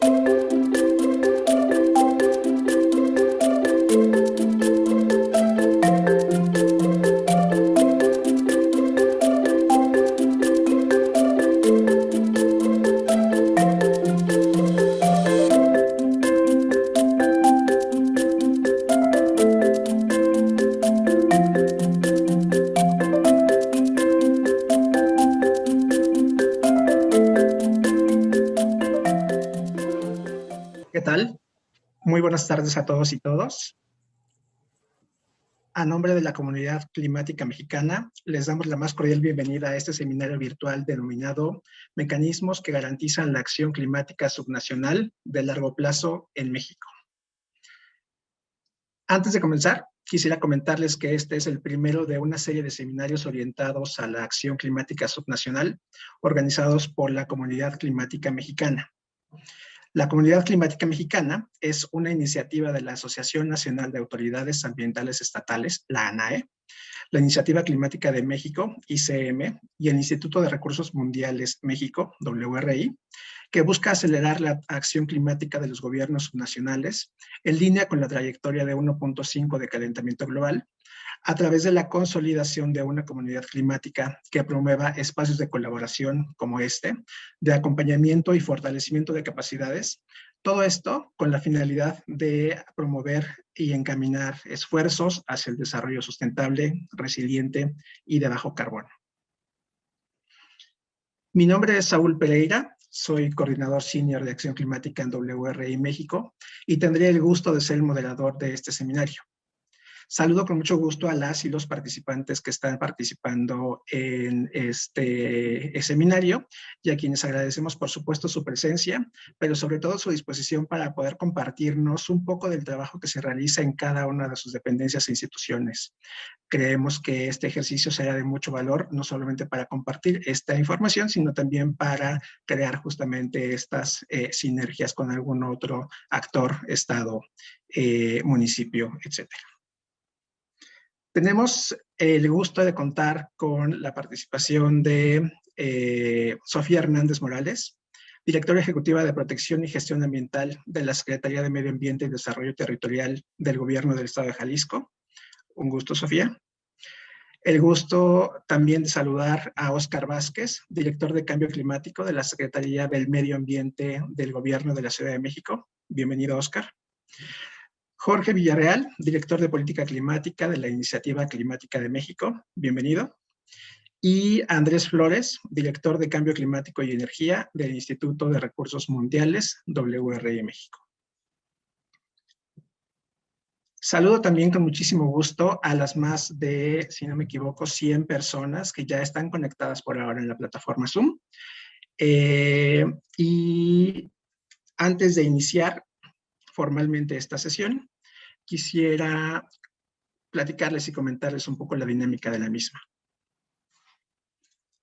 ¿Qué tal? Muy buenas tardes a todos y todas. A nombre de la comunidad climática mexicana, les damos la más cordial bienvenida a este seminario virtual denominado Mecanismos que garantizan la acción climática subnacional de largo plazo en México. Antes de comenzar, quisiera comentarles que este es el primero de una serie de seminarios orientados a la acción climática subnacional organizados por la comunidad climática mexicana. La Comunidad Climática Mexicana es una iniciativa de la Asociación Nacional de Autoridades Ambientales Estatales, la ANAE, la Iniciativa Climática de México, ICM, y el Instituto de Recursos Mundiales México, WRI, que busca acelerar la acción climática de los gobiernos subnacionales en línea con la trayectoria de 1.5 de calentamiento global, a través de la consolidación de una comunidad climática que promueva espacios de colaboración como este, de acompañamiento y fortalecimiento de capacidades, todo esto con la finalidad de promover y encaminar esfuerzos hacia el desarrollo sustentable, resiliente y de bajo carbono. Mi nombre es Saúl Pereira, soy coordinador senior de acción climática en WRI México y tendré el gusto de ser el moderador de este seminario. Saludo con mucho gusto a las y los participantes que están participando en este seminario y a quienes agradecemos por supuesto su presencia, pero sobre todo su disposición para poder compartirnos un poco del trabajo que se realiza en cada una de sus dependencias e instituciones. Creemos que este ejercicio será de mucho valor, no solamente para compartir esta información, sino también para crear justamente estas sinergias con algún otro actor, estado, municipio, etcétera. Tenemos el gusto de contar con la participación de Sofía Hernández Morales, directora ejecutiva de Protección y Gestión Ambiental de la Secretaría de Medio Ambiente y Desarrollo Territorial del Gobierno del Estado de Jalisco. Un gusto, Sofía. El gusto también de saludar a Óscar Vázquez, director de Cambio Climático de la Secretaría del Medio Ambiente del Gobierno de la Ciudad de México. Bienvenido, Óscar. Jorge Villarreal, director de Política Climática de la Iniciativa Climática de México. Bienvenido. Y Andrés Flores, director de Cambio Climático y Energía del Instituto de Recursos Mundiales, WRI México. Saludo también con muchísimo gusto a las más de, si no me equivoco, 100 personas que ya están conectadas por ahora en la plataforma Zoom. Y antes de iniciar formalmente esta sesión, quisiera platicarles y comentarles un poco la dinámica de la misma.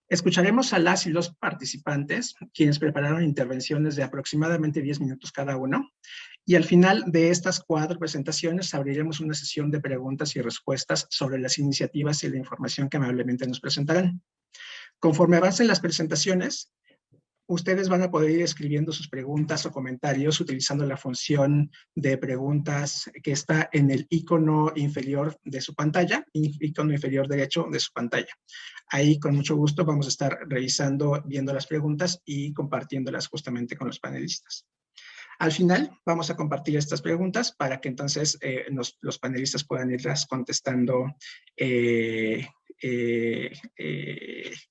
Escucharemos a las y los participantes, quienes prepararon intervenciones de aproximadamente 10 minutos cada uno, y al final de estas 4 presentaciones abriremos una sesión de preguntas y respuestas sobre las iniciativas y la información que amablemente nos presentarán. Conforme avancen las presentaciones, ustedes van a poder ir escribiendo sus preguntas o comentarios utilizando la función de preguntas que está en el icono inferior de su pantalla, icono inferior derecho de su pantalla. Ahí con mucho gusto vamos a estar revisando, viendo las preguntas y compartiéndolas justamente con los panelistas. Al final vamos a compartir estas preguntas para que entonces los panelistas puedan irlas contestando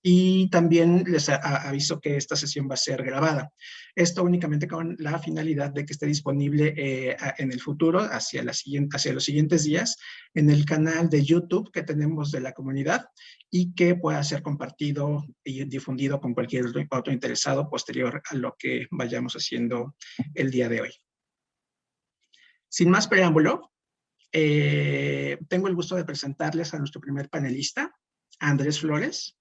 y también les aviso que esta sesión va a ser grabada. Esto únicamente con la finalidad de que esté disponible en el futuro, hacia los siguientes días, en el canal de YouTube que tenemos de la comunidad y que pueda ser compartido y difundido con cualquier otro interesado posterior a lo que vayamos haciendo el día de hoy. Sin más preámbulo, tengo el gusto de presentarles a nuestro primer panelista, Andrés Flores.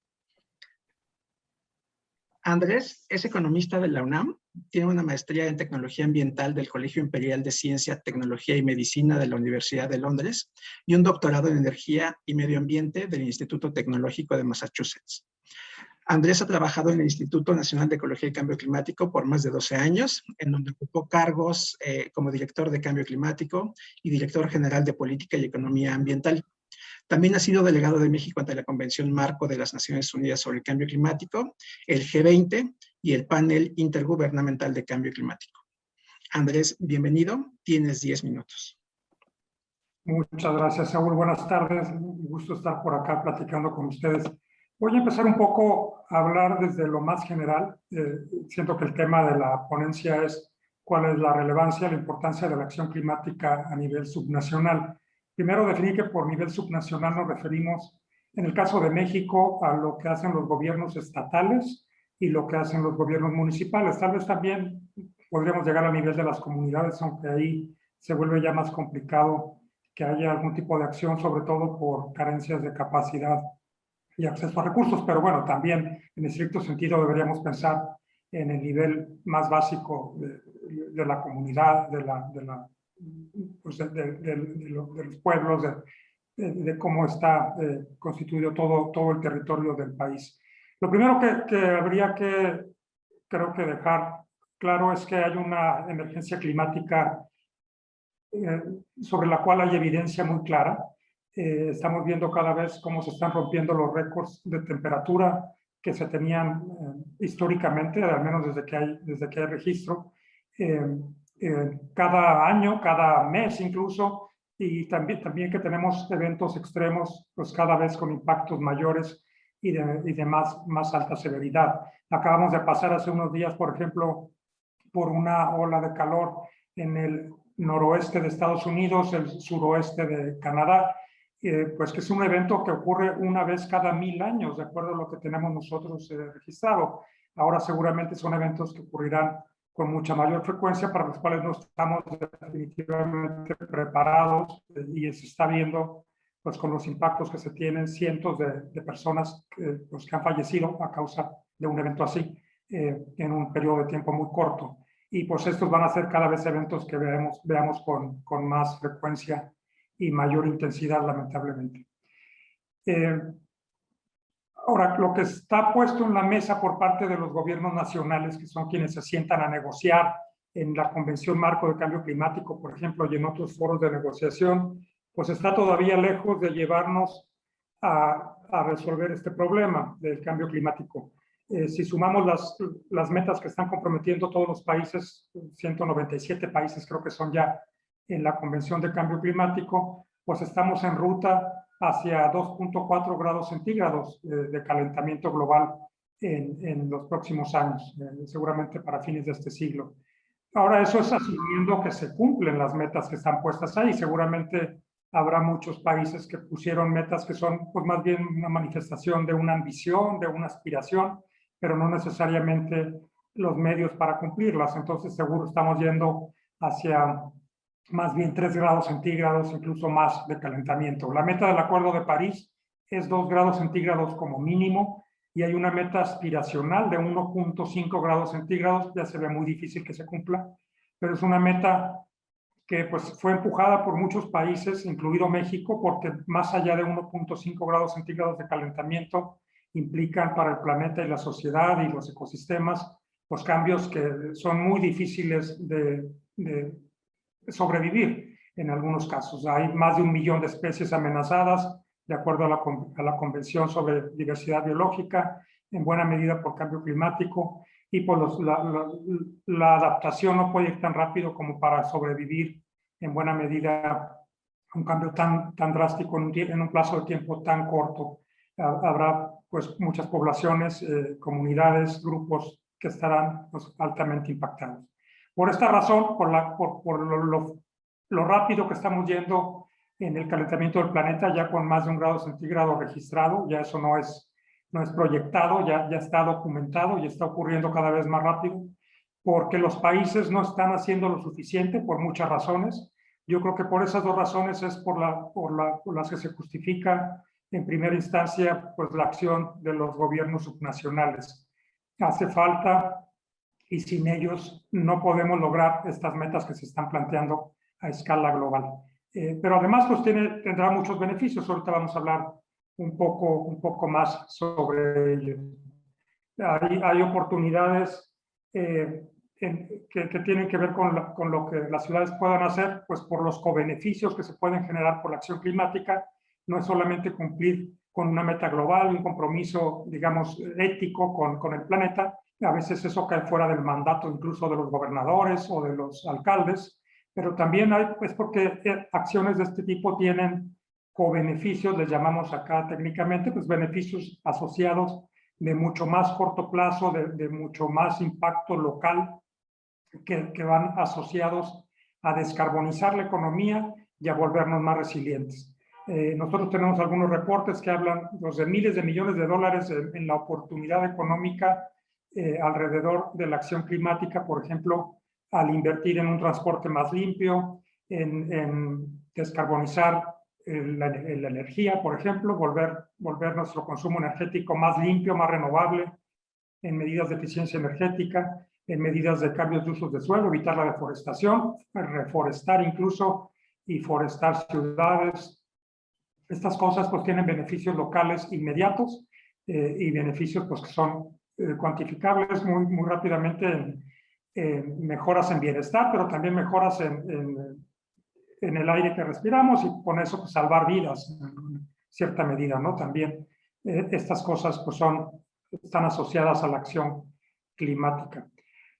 Andrés es economista de la UNAM, tiene una maestría en Tecnología Ambiental del Colegio Imperial de Ciencia, Tecnología y Medicina de la Universidad de Londres y un doctorado en Energía y Medio Ambiente del Instituto Tecnológico de Massachusetts. Andrés ha trabajado en el Instituto Nacional de Ecología y Cambio Climático por más de 12 años, en donde ocupó cargos como director de Cambio Climático y director general de Política y Economía Ambiental. También ha sido delegado de México ante la Convención Marco de las Naciones Unidas sobre el Cambio Climático, el G20 y el Panel Intergubernamental de Cambio Climático. Andrés, bienvenido. Tienes 10 minutos. Muchas gracias, Saúl. Buenas tardes. Un gusto estar por acá platicando con ustedes. Voy a empezar un poco a hablar desde lo más general. Siento que el tema de la ponencia es cuál es la relevancia, la importancia de la acción climática a nivel subnacional. Primero, definir que por nivel subnacional nos referimos, en el caso de México, a lo que hacen los gobiernos estatales y lo que hacen los gobiernos municipales. Tal vez también podríamos llegar al nivel de las comunidades, aunque ahí se vuelve ya más complicado que haya algún tipo de acción, sobre todo por carencias de capacidad y acceso a recursos. Pero bueno, también en estricto sentido deberíamos pensar en el nivel más básico de la comunidad, de los pueblos, de cómo está constituido todo el territorio del país. Lo primero que habría que, creo que dejar claro es que hay una emergencia climática sobre la cual hay evidencia muy clara. Estamos viendo cada vez cómo se están rompiendo los récords de temperatura que se tenían históricamente, al menos desde que hay registro, cada año, cada mes incluso, y también que tenemos eventos extremos, pues cada vez con impactos mayores y de más alta severidad. Acabamos de pasar hace unos días, por ejemplo, por una ola de calor en el noroeste de Estados Unidos, el suroeste de Canadá, pues que es un evento que ocurre una vez cada 1000 años, de acuerdo a lo que tenemos nosotros registrado. Ahora seguramente son eventos que ocurrirán con mucha mayor frecuencia, para los cuales no estamos definitivamente preparados, y se está viendo pues con los impactos que se tienen, cientos de personas pues, que han fallecido a causa de un evento así en un periodo de tiempo muy corto. Y pues estos van a ser cada vez eventos que veamos con más frecuencia y mayor intensidad, lamentablemente. Ahora, lo que está puesto en la mesa por parte de los gobiernos nacionales, que son quienes se sientan a negociar en la Convención Marco de Cambio Climático, por ejemplo, y en otros foros de negociación, pues está todavía lejos de llevarnos a resolver este problema del cambio climático. Si sumamos las metas que están comprometiendo todos los países, 197 países creo que son ya en la Convención de Cambio Climático, pues estamos en ruta hacia 2.4 grados centígrados de calentamiento global en los próximos años, seguramente para fines de este siglo. Ahora, eso es asumiendo que se cumplen las metas que están puestas ahí. Seguramente habrá muchos países que pusieron metas que son pues más bien una manifestación de una ambición, de una aspiración, pero no necesariamente los medios para cumplirlas. Entonces seguro estamos yendo hacia más bien 3 grados centígrados, incluso más de calentamiento. La meta del Acuerdo de París es 2 grados centígrados como mínimo, y hay una meta aspiracional de 1.5 grados centígrados. Ya se ve muy difícil que se cumpla, pero es una meta que pues, fue empujada por muchos países, incluido México, porque más allá de 1.5 grados centígrados de calentamiento implican para el planeta y la sociedad y los ecosistemas los cambios que son muy difíciles de sobrevivir en algunos casos. Hay más de 1 millón de especies amenazadas, de acuerdo a la Convención sobre Diversidad Biológica, en buena medida por cambio climático, y por la adaptación no puede ir tan rápido como para sobrevivir en buena medida a un cambio tan drástico en un plazo de tiempo tan corto. Habrá pues muchas poblaciones, comunidades, grupos que estarán pues, altamente impactados. Por esta razón, por lo rápido que estamos yendo en el calentamiento del planeta, ya con más de 1 grado centígrado registrado, ya eso no es proyectado, ya está documentado y está ocurriendo cada vez más rápido, porque los países no están haciendo lo suficiente por muchas razones. Yo creo que por esas 2 razones es por las que se justifica en primera instancia pues, la acción de los gobiernos subnacionales. Hace falta, y sin ellos no podemos lograr estas metas que se están planteando a escala global. Pero además pues tendrá muchos beneficios. Ahorita vamos a hablar un poco más sobre ello. hay oportunidades que tienen que ver con lo que las ciudades puedan hacer, pues por los cobeneficios que se pueden generar por la acción climática. No es solamente cumplir con una meta global, un compromiso, digamos, ético con el planeta. A veces eso cae fuera del mandato incluso de los gobernadores o de los alcaldes, pero también hay, pues porque acciones de este tipo tienen cobeneficios, les llamamos acá técnicamente, pues beneficios asociados de mucho más corto plazo, de mucho más impacto local, que van asociados a descarbonizar la economía y a volvernos más resilientes. Nosotros tenemos algunos reportes que hablan pues, de miles de millones de dólares en la oportunidad económica alrededor de la acción climática, por ejemplo, al invertir en un transporte más limpio, en descarbonizar la energía, por ejemplo, volver nuestro consumo energético más limpio, más renovable, en medidas de eficiencia energética, en medidas de cambios de usos de suelo, evitar la deforestación, reforestar incluso y forestar ciudades. Estas cosas pues tienen beneficios locales inmediatos y beneficios pues que son cuantificables muy rápidamente en mejoras en bienestar, pero también mejoras en el aire que respiramos y con eso pues, salvar vidas en cierta medida, ¿no? También estas cosas pues están asociadas a la acción climática.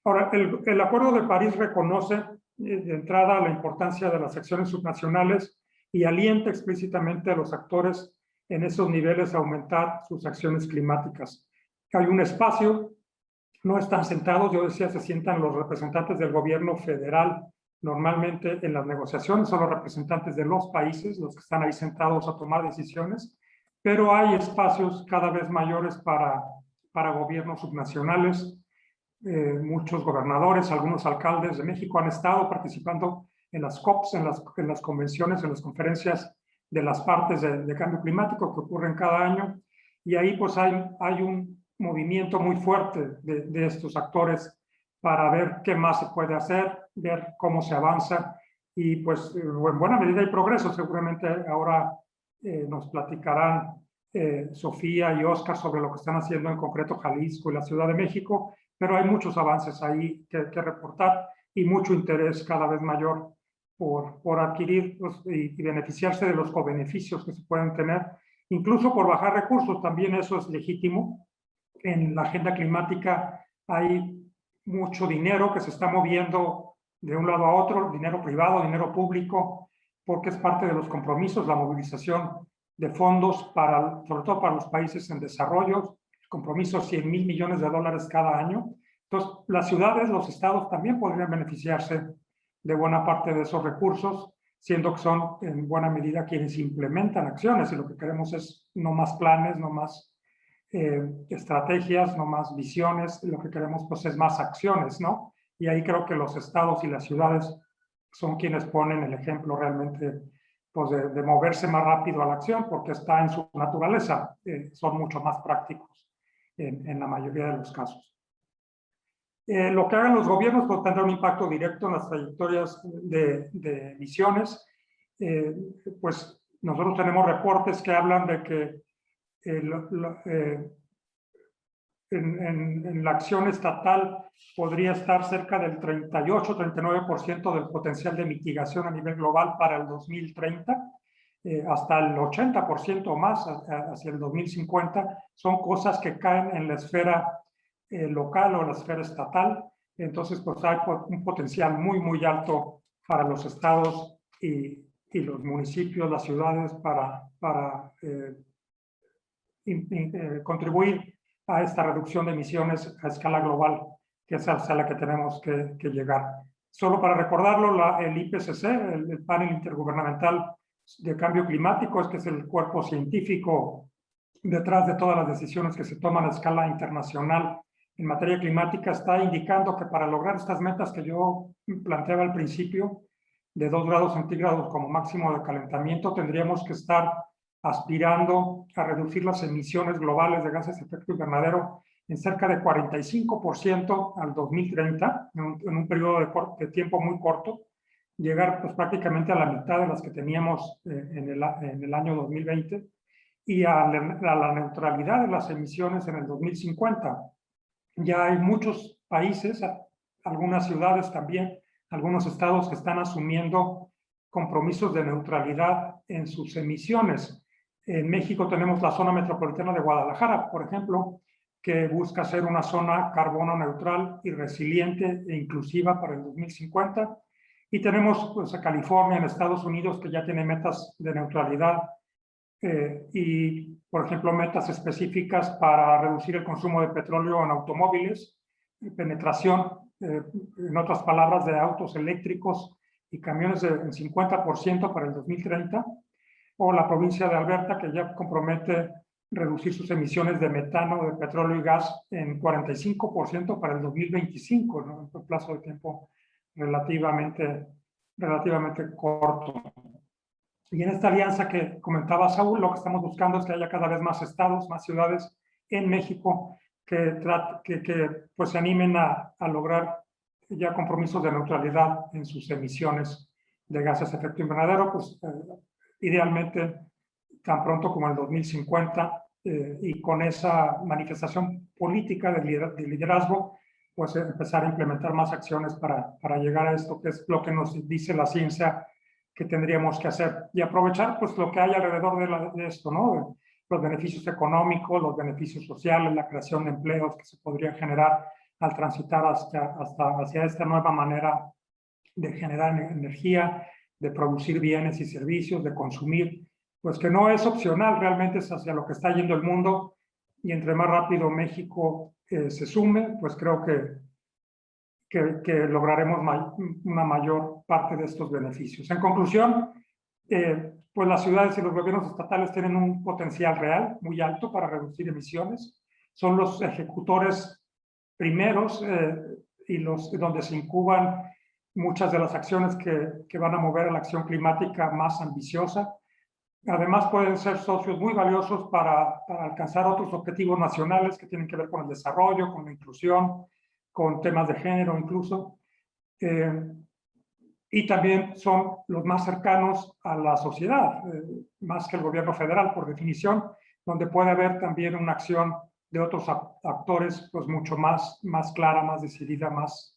Ahora, el Acuerdo de París reconoce de entrada la importancia de las acciones subnacionales y alienta explícitamente a los actores en esos niveles a aumentar sus acciones climáticas. Hay un espacio, no están sentados, yo decía, se sientan los representantes del gobierno federal. Normalmente en las negociaciones son los representantes de los países los que están ahí sentados a tomar decisiones, pero hay espacios cada vez mayores para gobiernos subnacionales. Muchos gobernadores, algunos alcaldes de México han estado participando en las COPs, en las convenciones, en las conferencias de las partes de cambio climático que ocurren cada año, y ahí pues hay un movimiento muy fuerte de estos actores para ver qué más se puede hacer, ver cómo se avanza, y pues en buena medida hay progreso. Seguramente ahora nos platicarán Sofía y Oscar sobre lo que están haciendo en concreto Jalisco y la Ciudad de México, pero hay muchos avances ahí que reportar y mucho interés cada vez mayor por adquirir pues, y beneficiarse de los cobeneficios que se pueden tener, incluso por bajar recursos. También eso es legítimo. En la agenda climática hay mucho dinero que se está moviendo de un lado a otro, dinero privado, dinero público, porque es parte de los compromisos, la movilización de fondos, sobre todo para los países en desarrollo, compromisos 100,000 millones de dólares cada año. Entonces, las ciudades, los estados también podrían beneficiarse de buena parte de esos recursos, siendo que son en buena medida quienes implementan acciones, y lo que queremos es no más planes, no más estrategias, no más visiones, lo que queremos pues es más acciones, ¿no? Y ahí creo que los estados y las ciudades son quienes ponen el ejemplo realmente pues de moverse más rápido a la acción, porque está en su naturaleza, son mucho más prácticos en la mayoría de los casos. Lo que hagan los gobiernos pues, tendrá un impacto directo en las trayectorias de emisiones. Pues nosotros tenemos reportes que hablan de que en la acción estatal podría estar cerca del 38-39% del potencial de mitigación a nivel global para el 2030, hasta el 80% o más hacia el 2050. Son cosas que caen en la esfera local o la esfera estatal. Entonces, pues hay un potencial muy alto para los estados y los municipios, las ciudades, para contribuir a esta reducción de emisiones a escala global, que es a la que tenemos que llegar. Solo para recordarlo, el IPCC, el Panel Intergubernamental de Cambio Climático, que es el cuerpo científico detrás de todas las decisiones que se toman a escala internacional en materia climática, está indicando que para lograr estas metas que yo planteaba al principio, de 2 grados centígrados como máximo de calentamiento, tendríamos que estar aspirando a reducir las emisiones globales de gases de efecto invernadero en cerca de 45% al 2030, en un periodo de tiempo muy corto, llegar pues, prácticamente a la mitad de las que teníamos en el año 2020, y a la neutralidad de las emisiones en el 2050. Ya hay muchos países, algunas ciudades también, algunos estados que están asumiendo compromisos de neutralidad en sus emisiones. En México tenemos la zona metropolitana de Guadalajara, por ejemplo, que busca ser una zona carbono neutral y resiliente e inclusiva para el 2050. Y tenemos pues, a California, en Estados Unidos, que ya tiene metas de neutralidad y, por ejemplo, metas específicas para reducir el consumo de petróleo en automóviles, penetración, en otras palabras, de autos eléctricos y camiones en 50% para el 2030, o la provincia de Alberta, que ya compromete reducir sus emisiones de metano, de petróleo y gas en 45% para el 2025, ¿no? En un plazo de tiempo relativamente corto. Y en esta alianza que comentaba Saúl, lo que estamos buscando es que haya cada vez más estados, más ciudades en México que pues se animen a lograr ya compromisos de neutralidad en sus emisiones de gases de efecto invernadero, pues idealmente tan pronto como el 2050, y con esa manifestación política de liderazgo, pues empezar a implementar más acciones para llegar a esto, que es lo que nos dice la ciencia que tendríamos que hacer, y aprovechar pues lo que hay alrededor de esto, ¿no? Los beneficios económicos, los beneficios sociales, la creación de empleos que se podrían generar al transitar hacia esta nueva manera de generar energía, de producir bienes y servicios, de consumir, pues que no es opcional, realmente es hacia lo que está yendo el mundo, y entre más rápido México se sume, pues creo que lograremos una mayor parte de estos beneficios. En conclusión, pues las ciudades y los gobiernos estatales tienen un potencial real muy alto para reducir emisiones. Son los ejecutores primeros y donde se incuban muchas de las acciones que van a mover a la acción climática más ambiciosa. Además, pueden ser socios muy valiosos para alcanzar otros objetivos nacionales que tienen que ver con el desarrollo, con la inclusión, con temas de género incluso. Y también son los más cercanos a la sociedad, más que el gobierno federal, por definición, donde puede haber también una acción de otros actores pues mucho más clara, más decidida, más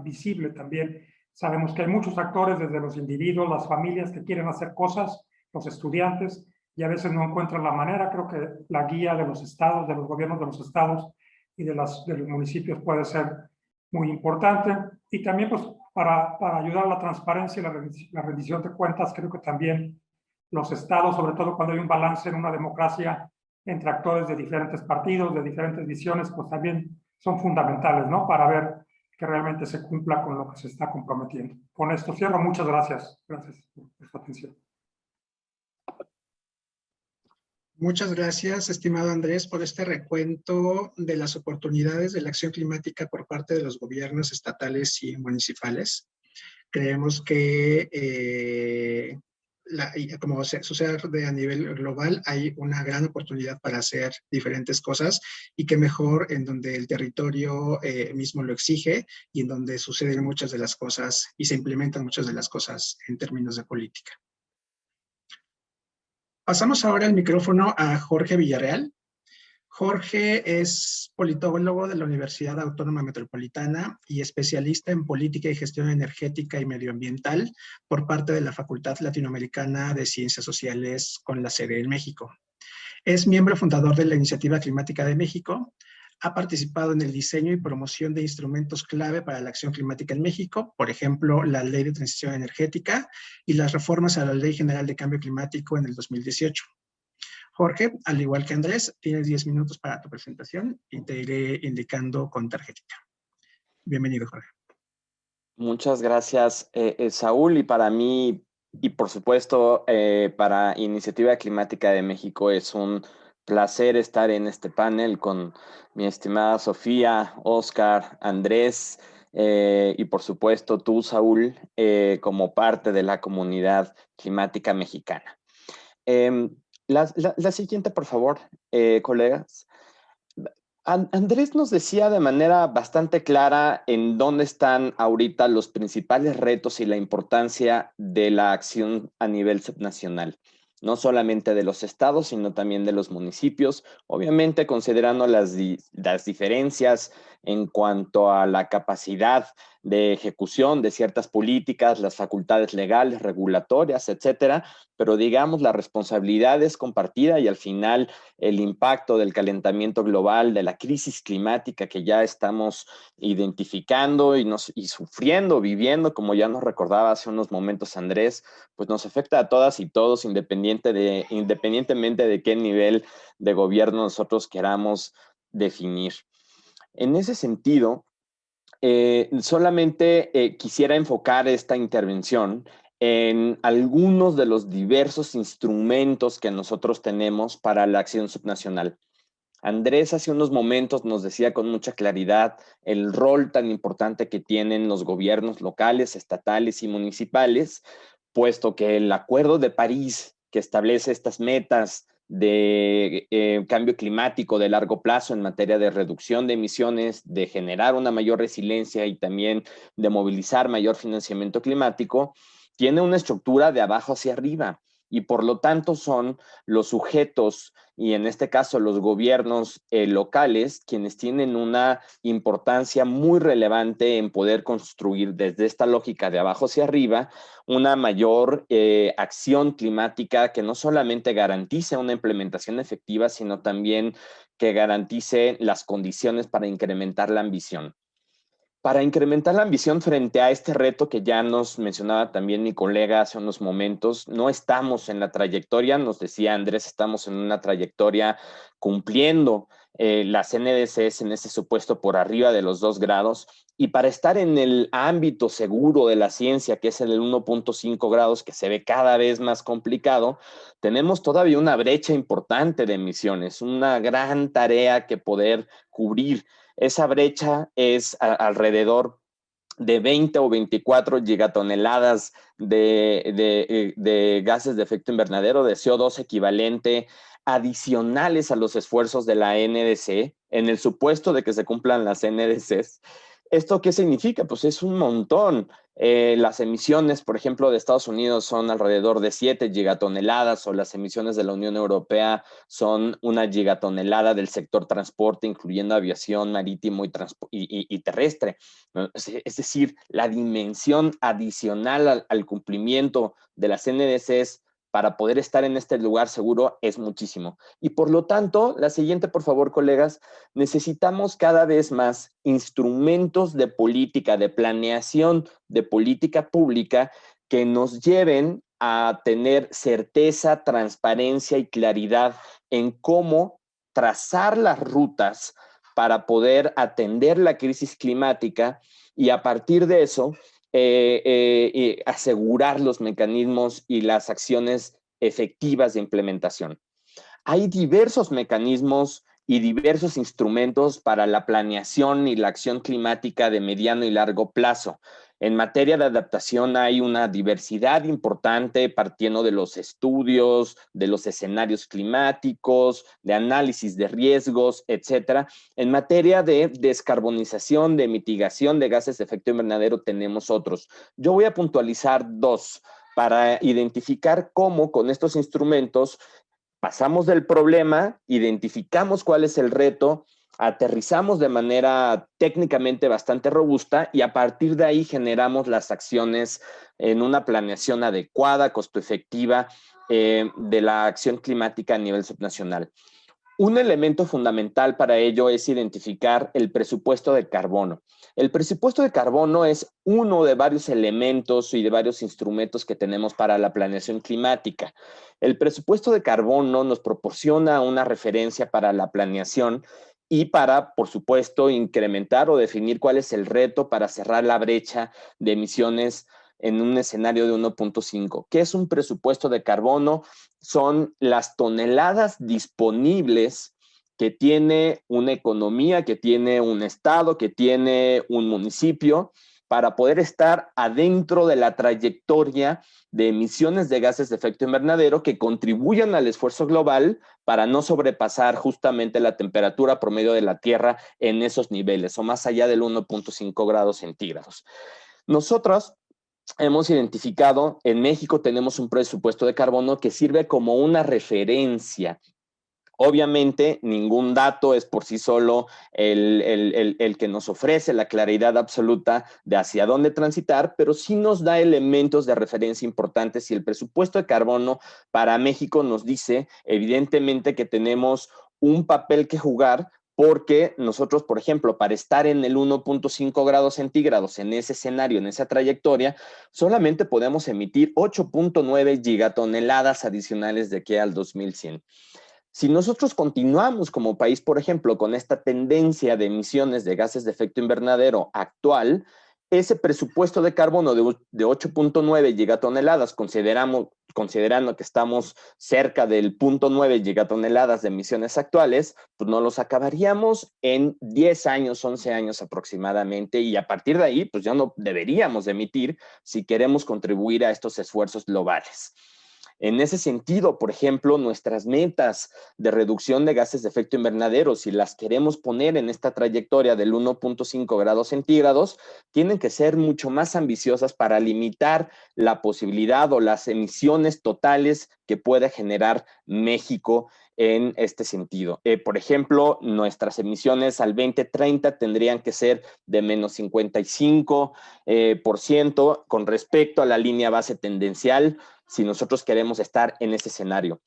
visible también. Sabemos que hay muchos actores, desde los individuos, las familias que quieren hacer cosas, los estudiantes, y a veces no encuentran la manera. Creo que la guía de los estados, de los gobiernos de los estados y de los municipios puede ser muy importante. Y también pues para ayudar a la transparencia y la rendición de cuentas, creo que también los estados, sobre todo cuando hay un balance en una democracia entre actores de diferentes partidos, de diferentes visiones, pues también son fundamentales, ¿no? Para ver que realmente se cumpla con lo que se está comprometiendo. Con esto cierro. Muchas gracias. Gracias por su atención. Muchas gracias, estimado Andrés, por este recuento de las oportunidades de la acción climática por parte de los gobiernos estatales y municipales. Creemos que como sucede a nivel global, hay una gran oportunidad para hacer diferentes cosas, y que mejor en donde el territorio mismo lo exige y en donde suceden muchas de las cosas y se implementan muchas de las cosas en términos de política. Pasamos ahora el micrófono a Jorge Villarreal. Jorge es politólogo de la Universidad Autónoma Metropolitana y especialista en política y gestión energética y medioambiental por parte de la Facultad Latinoamericana de Ciencias Sociales con la sede en México. Es miembro fundador de la Iniciativa Climática de México. Ha participado en el diseño y promoción de instrumentos clave para la acción climática en México, por ejemplo, la Ley de Transición Energética y las reformas a la Ley General de Cambio Climático en el 2018. Jorge, al igual que Andrés, tienes 10 minutos para tu presentación y te iré indicando con tarjetita. Bienvenido, Jorge. Muchas gracias, Saúl, y para mí, y por supuesto, para Iniciativa Climática de México, es un placer estar en este panel con mi estimada Sofía, Oscar, Andrés, y por supuesto tú, Saúl, como parte de la comunidad climática mexicana. La siguiente, por favor, colegas. Andrés nos decía de manera bastante clara en dónde están ahorita los principales retos y la importancia de la acción a nivel subnacional. no solamente de los estados, sino también de los municipios, obviamente considerando las diferencias en cuanto a la capacidad de ejecución de ciertas políticas, las facultades legales, regulatorias, etcétera, pero digamos la responsabilidad es compartida y al final el impacto del calentamiento global, de la crisis climática que ya estamos identificando y sufriendo, viviendo, como ya nos recordaba hace unos momentos Andrés, pues nos afecta a todas y todos independientemente de qué nivel de gobierno nosotros queramos definir. En ese sentido, solamente quisiera enfocar esta intervención en algunos de los diversos instrumentos que nosotros tenemos para la acción subnacional. Andrés hace unos momentos nos decía con mucha claridad el rol tan importante que tienen los gobiernos locales, estatales y municipales, puesto que el Acuerdo de París, que establece estas metas de cambio climático de largo plazo en materia de reducción de emisiones, de generar una mayor resiliencia y también de movilizar mayor financiamiento climático, tiene una estructura de abajo hacia arriba y por lo tanto son los sujetos y en este caso los gobiernos locales quienes tienen una importancia muy relevante en poder construir desde esta lógica de abajo hacia arriba una mayor acción climática que no solamente garantice una implementación efectiva, sino también que garantice las condiciones para incrementar la ambición. Para incrementar la ambición frente a este reto que ya nos mencionaba también mi colega hace unos momentos, no estamos en la trayectoria, nos decía Andrés, estamos en una trayectoria cumpliendo las NDCs en ese supuesto por arriba de los 2 grados y para estar en el ámbito seguro de la ciencia, que es el 1.5 grados, que se ve cada vez más complicado, tenemos todavía una brecha importante de emisiones, una gran tarea que poder cubrir. Esa brecha es alrededor de 20 o 24 gigatoneladas de gases de efecto invernadero, de CO2 equivalente, adicionales a los esfuerzos de la NDC, en el supuesto de que se cumplan las NDCs. ¿Esto qué significa? Pues es un montón. Las emisiones, por ejemplo, de Estados Unidos son alrededor de 7 gigatoneladas o las emisiones de la Unión Europea son 1 gigatonelada del sector transporte, incluyendo aviación, marítimo y terrestre. Es decir, la dimensión adicional al cumplimiento de las NDCs para poder estar en este lugar seguro es muchísimo. Y por lo tanto, la siguiente, por favor, colegas, necesitamos cada vez más instrumentos de política, de planeación de política pública que nos lleven a tener certeza, transparencia y claridad en cómo trazar las rutas para poder atender la crisis climática y a partir de eso asegurar los mecanismos y las acciones efectivas de implementación. Hay diversos mecanismos y diversos instrumentos para la planeación y la acción climática de mediano y largo plazo. En materia de adaptación hay una diversidad importante partiendo de los estudios, de los escenarios climáticos, de análisis de riesgos, etcétera. En materia de descarbonización, de mitigación de gases de efecto invernadero tenemos otros. Yo voy a puntualizar 2 para identificar cómo con estos instrumentos pasamos del problema, identificamos cuál es el reto, aterrizamos de manera técnicamente bastante robusta y a partir de ahí generamos las acciones en una planeación adecuada, costo efectiva de la acción climática a nivel subnacional. Un elemento fundamental para ello es identificar el presupuesto de carbono. El presupuesto de carbono es uno de varios elementos y de varios instrumentos que tenemos para la planeación climática. El presupuesto de carbono nos proporciona una referencia para la planeación y para, por supuesto, incrementar o definir cuál es el reto para cerrar la brecha de emisiones en un escenario de 1.5. ¿Qué es un presupuesto de carbono? Son las toneladas disponibles que tiene una economía, que tiene un estado, que tiene un municipio, para poder estar adentro de la trayectoria de emisiones de gases de efecto invernadero que contribuyan al esfuerzo global para no sobrepasar justamente la temperatura promedio de la Tierra en esos niveles o más allá del 1.5 grados centígrados. Nosotros hemos identificado, en México tenemos un presupuesto de carbono que sirve como una referencia. Obviamente, ningún dato es por sí solo el que nos ofrece la claridad absoluta de hacia dónde transitar, pero sí nos da elementos de referencia importantes, y el presupuesto de carbono para México nos dice, evidentemente, que tenemos un papel que jugar, porque nosotros, por ejemplo, para estar en el 1.5 grados centígrados, en ese escenario, en esa trayectoria, solamente podemos emitir 8.9 gigatoneladas adicionales de aquí al 2100. Si nosotros continuamos como país, por ejemplo, con esta tendencia de emisiones de gases de efecto invernadero actual, ese presupuesto de carbono de 8.9 gigatoneladas, considerando que estamos cerca del 0.9 gigatoneladas de emisiones actuales, pues nos los acabaríamos en 10 años, 11 años aproximadamente, y a partir de ahí, pues ya no deberíamos de emitir si queremos contribuir a estos esfuerzos globales. En ese sentido, por ejemplo, nuestras metas de reducción de gases de efecto invernadero, si las queremos poner en esta trayectoria del 1.5 grados centígrados, tienen que ser mucho más ambiciosas para limitar la posibilidad o las emisiones totales que pueda generar México en este sentido. Por ejemplo, nuestras emisiones al 2030 tendrían que ser de menos 55% con respecto a la línea base tendencial, si nosotros queremos estar en ese escenario.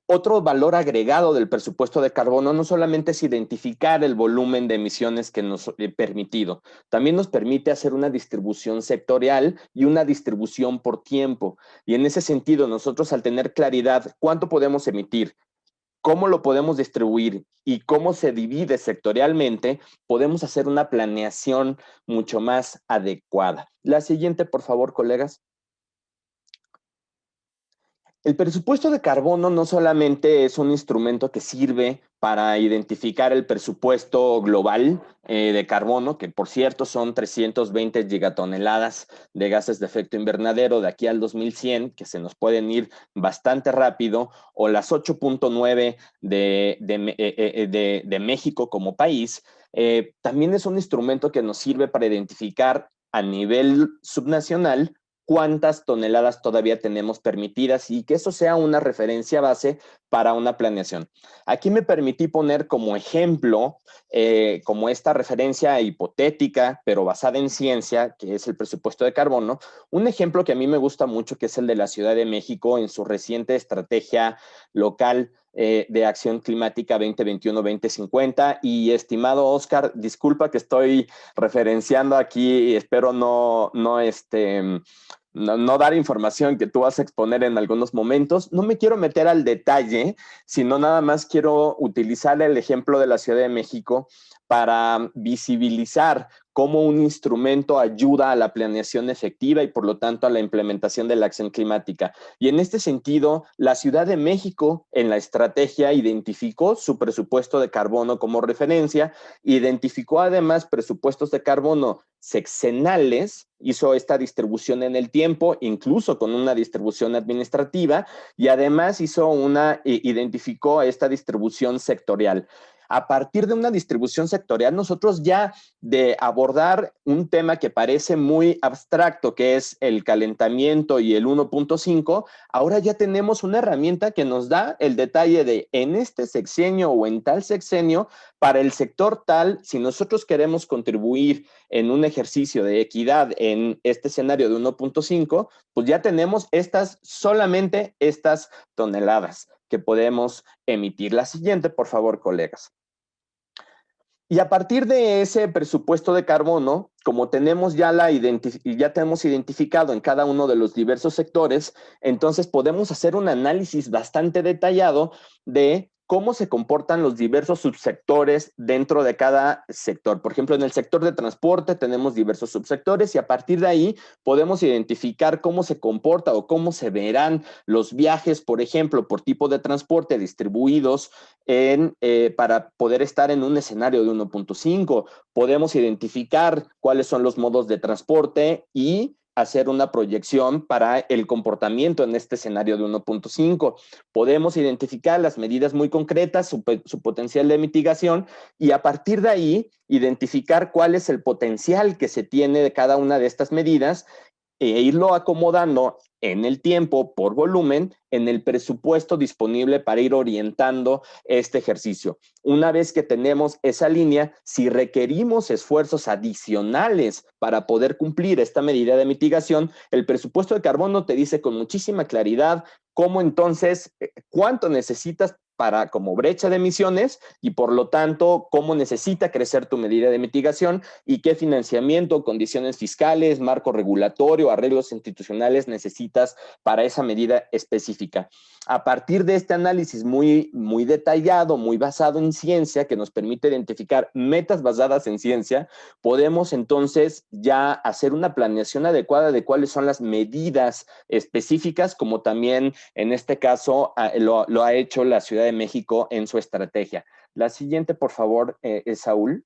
Otro valor agregado del presupuesto de carbono no solamente es identificar el volumen de emisiones que nos ha permitido, también nos permite hacer una distribución sectorial y una distribución por tiempo. Y en ese sentido, nosotros, al tener claridad cuánto podemos emitir, cómo lo podemos distribuir y cómo se divide sectorialmente, podemos hacer una planeación mucho más adecuada. La siguiente, por favor, colegas. El presupuesto de carbono no solamente es un instrumento que sirve para identificar el presupuesto global de carbono, que por cierto son 320 gigatoneladas de gases de efecto invernadero de aquí al 2100, que se nos pueden ir bastante rápido, o las 8.9 de México como país. También es un instrumento que nos sirve para identificar a nivel subnacional cuántas toneladas todavía tenemos permitidas, y que eso sea una referencia base para una planeación. Aquí me permití poner como ejemplo, como esta referencia hipotética, pero basada en ciencia, que es el presupuesto de carbono, un ejemplo que a mí me gusta mucho, que es el de la Ciudad de México en su reciente estrategia local de acción climática 2021-2050. Y estimado Oscar, disculpa que estoy referenciando aquí, y espero no dar información que tú vas a exponer en algunos momentos. No me quiero meter al detalle, sino nada más quiero utilizar el ejemplo de la Ciudad de México para visibilizar cómo un instrumento ayuda a la planeación efectiva y por lo tanto a la implementación de la acción climática. Y en este sentido, la Ciudad de México en la estrategia identificó su presupuesto de carbono como referencia, identificó además presupuestos de carbono sexenales, hizo esta distribución en el tiempo, incluso con una distribución administrativa, y además identificó esta distribución sectorial. A partir de una distribución sectorial, nosotros ya de abordar un tema que parece muy abstracto, que es el calentamiento y el 1.5, ahora ya tenemos una herramienta que nos da el detalle de en este sexenio o en tal sexenio, para el sector tal, si nosotros queremos contribuir en un ejercicio de equidad en este escenario de 1.5, pues ya tenemos solamente estas toneladas que podemos emitir. La siguiente, por favor, colegas. Y a partir de ese presupuesto de carbono, como tenemos ya tenemos identificado en cada uno de los diversos sectores, entonces podemos hacer un análisis bastante detallado de cómo se comportan los diversos subsectores dentro de cada sector. Por ejemplo, en el sector de transporte tenemos diversos subsectores, y a partir de ahí podemos identificar cómo se comporta o cómo se verán los viajes, por ejemplo, por tipo de transporte distribuidos para poder estar en un escenario de 1.5. Podemos identificar cuáles son los modos de transporte y hacer una proyección para el comportamiento en este escenario de 1.5. Podemos identificar las medidas muy concretas, su potencial de mitigación, y a partir de ahí identificar cuál es el potencial que se tiene de cada una de estas medidas, e irlo acomodando en el tiempo por volumen en el presupuesto disponible para ir orientando este ejercicio. Una vez que tenemos esa línea, si requerimos esfuerzos adicionales para poder cumplir esta medida de mitigación, el presupuesto de carbono te dice con muchísima claridad cómo entonces, cuánto necesitas para como brecha de emisiones y por lo tanto cómo necesita crecer tu medida de mitigación y qué financiamiento, condiciones fiscales, marco regulatorio, arreglos institucionales necesitas para esa medida específica. A partir de este análisis muy detallado, muy basado en ciencia, que nos permite identificar metas basadas en ciencia, podemos entonces ya hacer una planeación adecuada de cuáles son las medidas específicas, como también en este caso lo ha hecho la Ciudad de México en su estrategia. La siguiente, por favor, Saúl.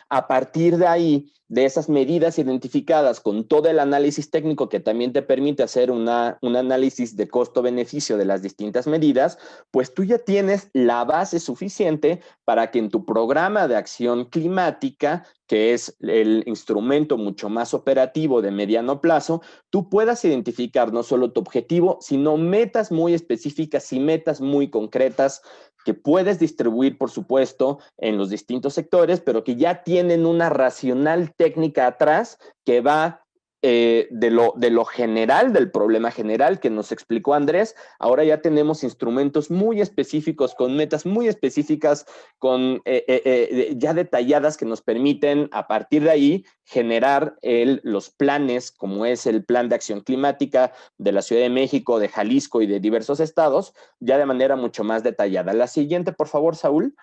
A partir de ahí, de esas medidas identificadas con todo el análisis técnico que también te permite hacer un análisis de costo-beneficio de las distintas medidas, pues tú ya tienes la base suficiente para que en tu programa de acción climática, que es el instrumento mucho más operativo de mediano plazo, tú puedas identificar no solo tu objetivo, sino metas muy específicas y metas muy concretas que puedes distribuir, por supuesto, en los distintos sectores, pero que ya tienen una racional técnica atrás que va de lo general, del problema general que nos explicó Andrés. Ahora ya tenemos instrumentos muy específicos, con metas muy específicas, ya detalladas que nos permiten a partir de ahí generar los planes, como es el Plan de Acción Climática de la Ciudad de México, de Jalisco y de diversos estados, ya de manera mucho más detallada. La siguiente, por favor, Saúl.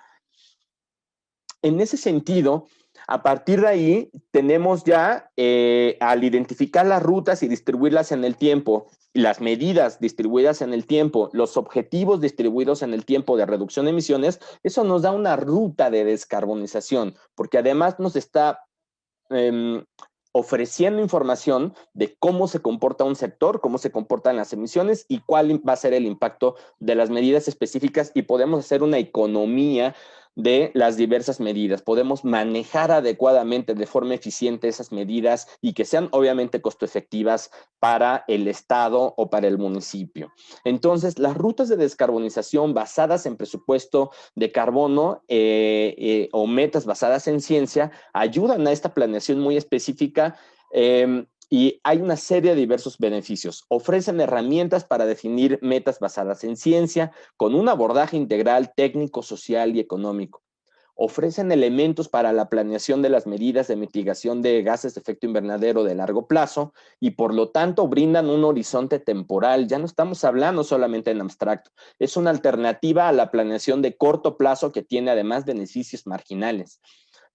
En ese sentido, a partir de ahí, tenemos ya, al identificar las rutas y distribuirlas en el tiempo, las medidas distribuidas en el tiempo, los objetivos distribuidos en el tiempo de reducción de emisiones, eso nos da una ruta de descarbonización, porque además nos está ofreciendo información de cómo se comporta un sector, cómo se comportan las emisiones y cuál va a ser el impacto de las medidas específicas, y podemos hacer una economía de las diversas medidas. Podemos manejar adecuadamente, de forma eficiente, esas medidas y que sean obviamente costo efectivas para el Estado o para el municipio. Entonces, las rutas de descarbonización basadas en presupuesto de carbono o metas basadas en ciencia ayudan a esta planeación muy específica. Y hay una serie de diversos beneficios. Ofrecen herramientas para definir metas basadas en ciencia con un abordaje integral técnico, social y económico. Ofrecen elementos para la planeación de las medidas de mitigación de gases de efecto invernadero de largo plazo y por lo tanto brindan un horizonte temporal. Ya no estamos hablando solamente en abstracto. Es una alternativa a la planeación de corto plazo que tiene además beneficios marginales.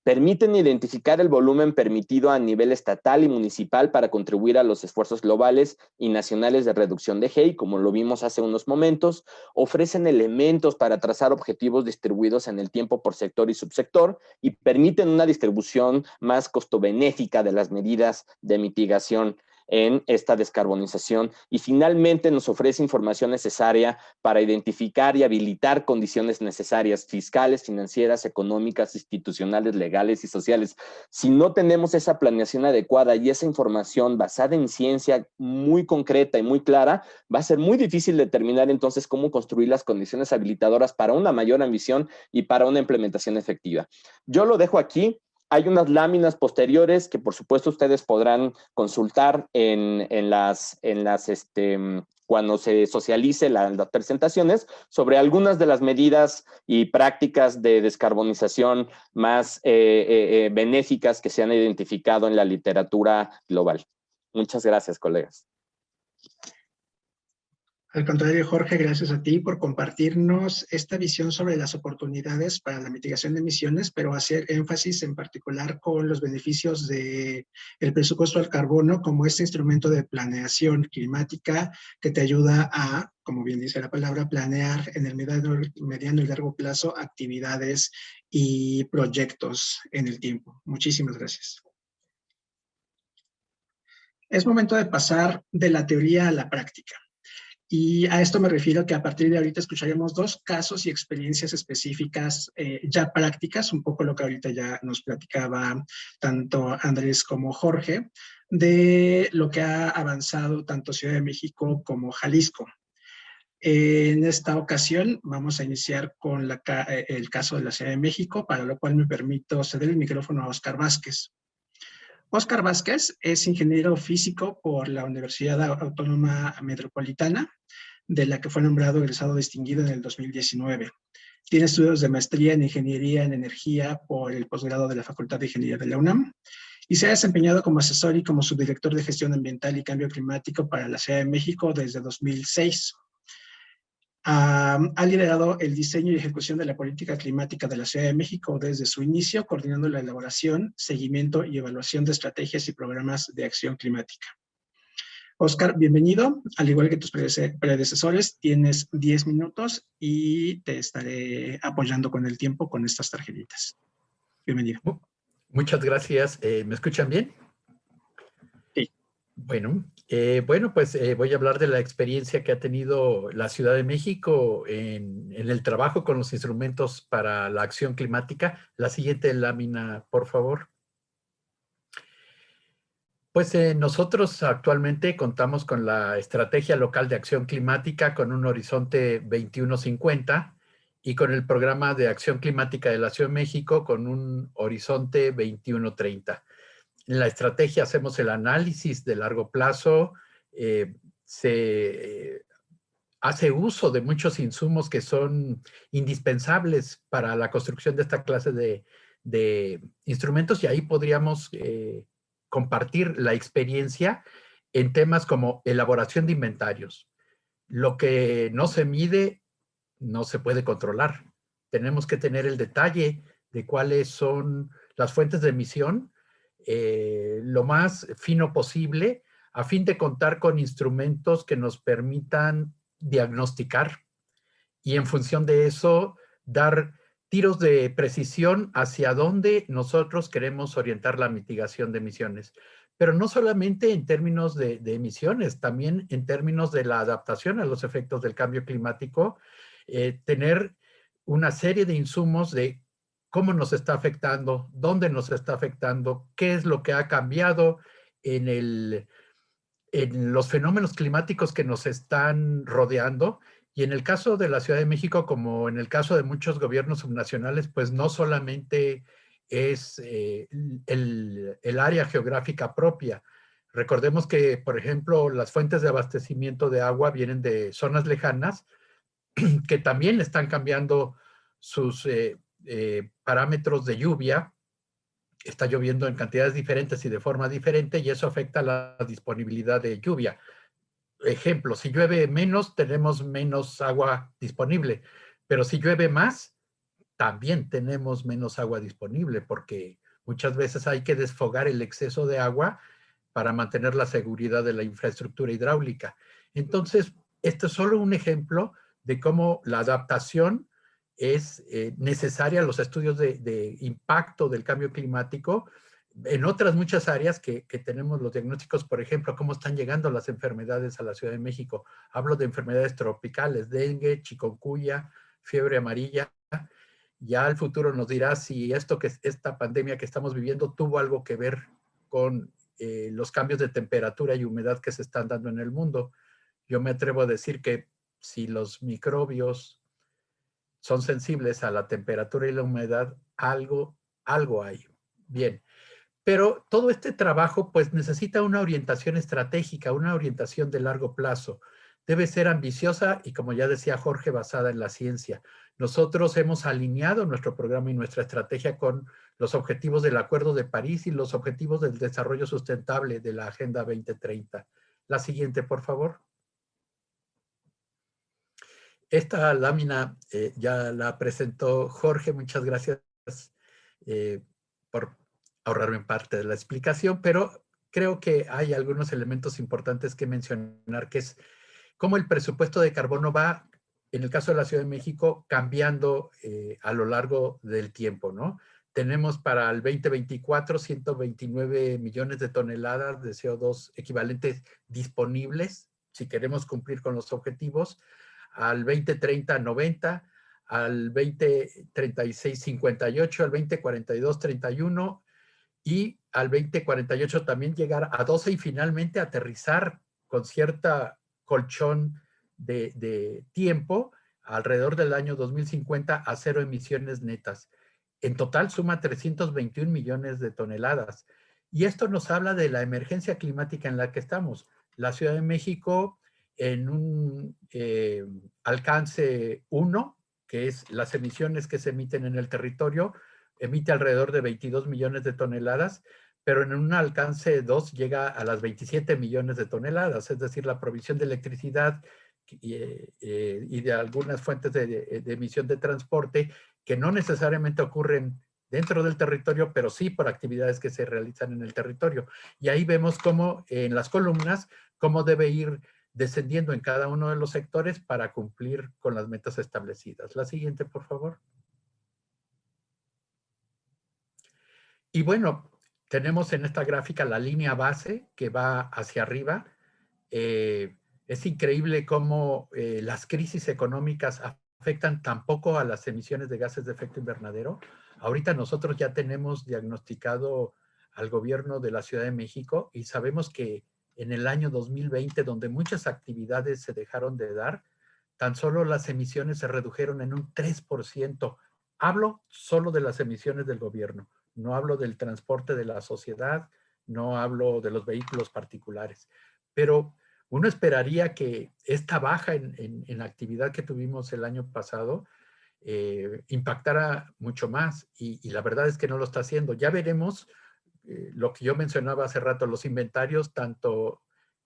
Permiten identificar el volumen permitido a nivel estatal y municipal para contribuir a los esfuerzos globales y nacionales de reducción de GEI, como lo vimos hace unos momentos. Ofrecen elementos para trazar objetivos distribuidos en el tiempo por sector y subsector y permiten una distribución más costo-benéfica de las medidas de mitigación en esta descarbonización, y finalmente nos ofrece información necesaria para identificar y habilitar condiciones necesarias fiscales, financieras, económicas, institucionales, legales y sociales. Si no tenemos esa planeación adecuada y esa información basada en ciencia muy concreta y muy clara, va a ser muy difícil determinar entonces cómo construir las condiciones habilitadoras para una mayor ambición y para una implementación efectiva. Yo lo dejo aquí. Hay unas láminas posteriores que por supuesto ustedes podrán consultar cuando se socialice las presentaciones sobre algunas de las medidas y prácticas de descarbonización más benéficas que se han identificado en la literatura global. Muchas gracias, colegas. Al contrario, Jorge, gracias a ti por compartirnos esta visión sobre las oportunidades para la mitigación de emisiones, pero hacer énfasis en particular con los beneficios del presupuesto al carbono como este instrumento de planeación climática que te ayuda a, como bien dice la palabra, planear en el mediano y largo plazo actividades y proyectos en el tiempo. Muchísimas gracias. Es momento de pasar de la teoría a la práctica. Y a esto me refiero que a partir de ahorita escucharemos dos casos y experiencias específicas ya prácticas, un poco lo que ahorita ya nos platicaba tanto Andrés como Jorge, de lo que ha avanzado tanto Ciudad de México como Jalisco. En esta ocasión vamos a iniciar con el caso de la Ciudad de México, para lo cual me permito ceder el micrófono a Óscar Vázquez. Óscar Vázquez es ingeniero físico por la Universidad Autónoma Metropolitana, de la que fue nombrado egresado distinguido en el 2019. Tiene estudios de maestría en Ingeniería en Energía por el posgrado de la Facultad de Ingeniería de la UNAM y se ha desempeñado como asesor y como subdirector de Gestión Ambiental y Cambio Climático para la Ciudad de México desde 2006. Ha liderado el diseño y ejecución de la política climática de la Ciudad de México desde su inicio, coordinando la elaboración, seguimiento y evaluación de estrategias y programas de acción climática. Óscar, bienvenido. Al igual que tus predecesores, tienes 10 minutos y te estaré apoyando con el tiempo con estas tarjetitas. Bienvenido. Muchas gracias. ¿Me escuchan bien? Sí. Bueno, pues voy a hablar de la experiencia que ha tenido la Ciudad de México en el trabajo con los instrumentos para la acción climática. La siguiente lámina, por favor. Pues nosotros actualmente contamos con la Estrategia Local de Acción Climática con un horizonte 2150 y con el Programa de Acción Climática de la Ciudad de México con un horizonte 2130. En la estrategia hacemos el análisis de largo plazo, se hace uso de muchos insumos que son indispensables para la construcción de esta clase de instrumentos y ahí podríamos compartir la experiencia en temas como elaboración de inventarios. Lo que no se mide no se puede controlar. Tenemos que tener el detalle de cuáles son las fuentes de emisión, lo más fino posible, a fin de contar con instrumentos que nos permitan diagnosticar y en función de eso dar tiros de precisión hacia dónde nosotros queremos orientar la mitigación de emisiones. Pero no solamente en términos de emisiones, también en términos de la adaptación a los efectos del cambio climático, tener una serie de insumos de cómo nos está afectando, dónde nos está afectando, qué es lo que ha cambiado en los fenómenos climáticos que nos están rodeando. Y en el caso de la Ciudad de México, como en el caso de muchos gobiernos subnacionales, pues no solamente es el área geográfica propia. Recordemos que, por ejemplo, las fuentes de abastecimiento de agua vienen de zonas lejanas que también están cambiando sus parámetros de lluvia. Está lloviendo en cantidades diferentes y de forma diferente y eso afecta la disponibilidad de lluvia. Ejemplo, si llueve menos, tenemos menos agua disponible, pero si llueve más, también tenemos menos agua disponible porque muchas veces hay que desfogar el exceso de agua para mantener la seguridad de la infraestructura hidráulica. Entonces, este es solo un ejemplo de cómo la adaptación es necesaria, los estudios de impacto del cambio climático. En otras muchas áreas que tenemos los diagnósticos, por ejemplo, cómo están llegando las enfermedades a la Ciudad de México. Hablo de enfermedades tropicales, dengue, chikungunya, fiebre amarilla. Ya el futuro nos dirá si esta pandemia que estamos viviendo tuvo algo que ver con los cambios de temperatura y humedad que se están dando en el mundo. Yo me atrevo a decir que si los microbios son sensibles a la temperatura y la humedad, algo hay. Bien, pero todo este trabajo pues necesita una orientación estratégica, una orientación de largo plazo. Debe ser ambiciosa y, como ya decía Jorge, basada en la ciencia. Nosotros hemos alineado nuestro programa y nuestra estrategia con los objetivos del Acuerdo de París y los objetivos del desarrollo sustentable de la Agenda 2030. La siguiente, por favor. Esta lámina ya la presentó Jorge. Muchas gracias por ahorrarme parte de la explicación, pero creo que hay algunos elementos importantes que mencionar, que es cómo el presupuesto de carbono va, en el caso de la Ciudad de México, cambiando a lo largo del tiempo, ¿no? Tenemos para el 2024 129 millones de toneladas de CO2 equivalentes disponibles, si queremos cumplir con los objetivos, al 2030 90, al 2036 58, al 2042 31 y al 2048 también llegar a 12 y finalmente aterrizar con cierta colchón de tiempo alrededor del año 2050 a 0 emisiones netas. En total suma 321 millones de toneladas. Y esto nos habla de la emergencia climática en la que estamos. La Ciudad de México en un alcance 1, que es las emisiones que se emiten en el territorio, emite alrededor de 22 millones de toneladas, pero en un alcance 2 llega a las 27 millones de toneladas, es decir, la provisión de electricidad y de algunas fuentes de emisión de transporte que no necesariamente ocurren dentro del territorio, pero sí por actividades que se realizan en el territorio. Y ahí vemos cómo en las columnas, cómo debe ir descendiendo en cada uno de los sectores para cumplir con las metas establecidas. La siguiente, por favor. Y bueno, tenemos en esta gráfica la línea base que va hacia arriba. Es increíble cómo las crisis económicas afectan tan poco a las emisiones de gases de efecto invernadero. Ahorita nosotros ya tenemos diagnosticado al gobierno de la Ciudad de México y sabemos que en el año 2020, donde muchas actividades se dejaron de dar, tan solo las emisiones se redujeron en un 3%. Hablo solo de las emisiones del gobierno, no hablo del transporte de la sociedad, no hablo de los vehículos particulares. Pero uno esperaría que esta baja en actividad que tuvimos el año pasado impactara mucho más y la verdad es que no lo está haciendo. Ya veremos lo que yo mencionaba hace rato, los inventarios tanto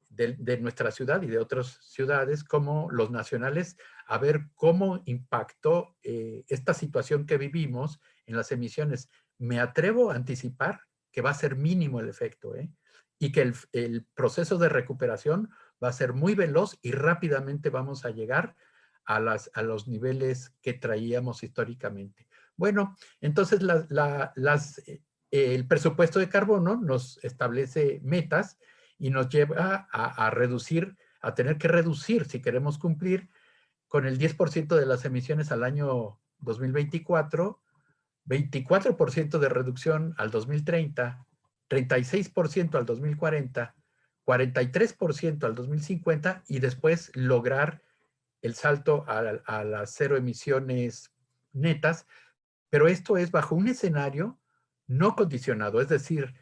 de nuestra ciudad y de otras ciudades como los nacionales, a ver cómo impactó esta situación que vivimos en las emisiones. Me atrevo a anticipar que va a ser mínimo el efecto, y que el proceso de recuperación va a ser muy veloz y rápidamente vamos a llegar a los niveles que traíamos históricamente. Bueno, entonces el presupuesto de carbono nos establece metas y nos lleva a reducir, a tener que reducir, si queremos cumplir, con el 10% de las emisiones al año 2024, 24% de reducción al 2030, 36% al 2040, 43% al 2050 y después lograr el salto a las 0 emisiones netas, pero esto es bajo un escenario no condicionado, es decir,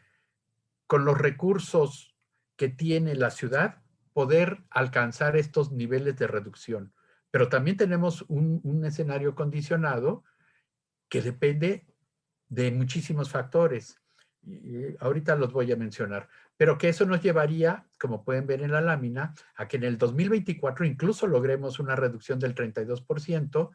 con los recursos que tiene la ciudad, poder alcanzar estos niveles de reducción. Pero también tenemos un escenario condicionado que depende de muchísimos factores. Y ahorita los voy a mencionar. Pero que eso nos llevaría, como pueden ver en la lámina, a que en el 2024 incluso logremos una reducción del 32%,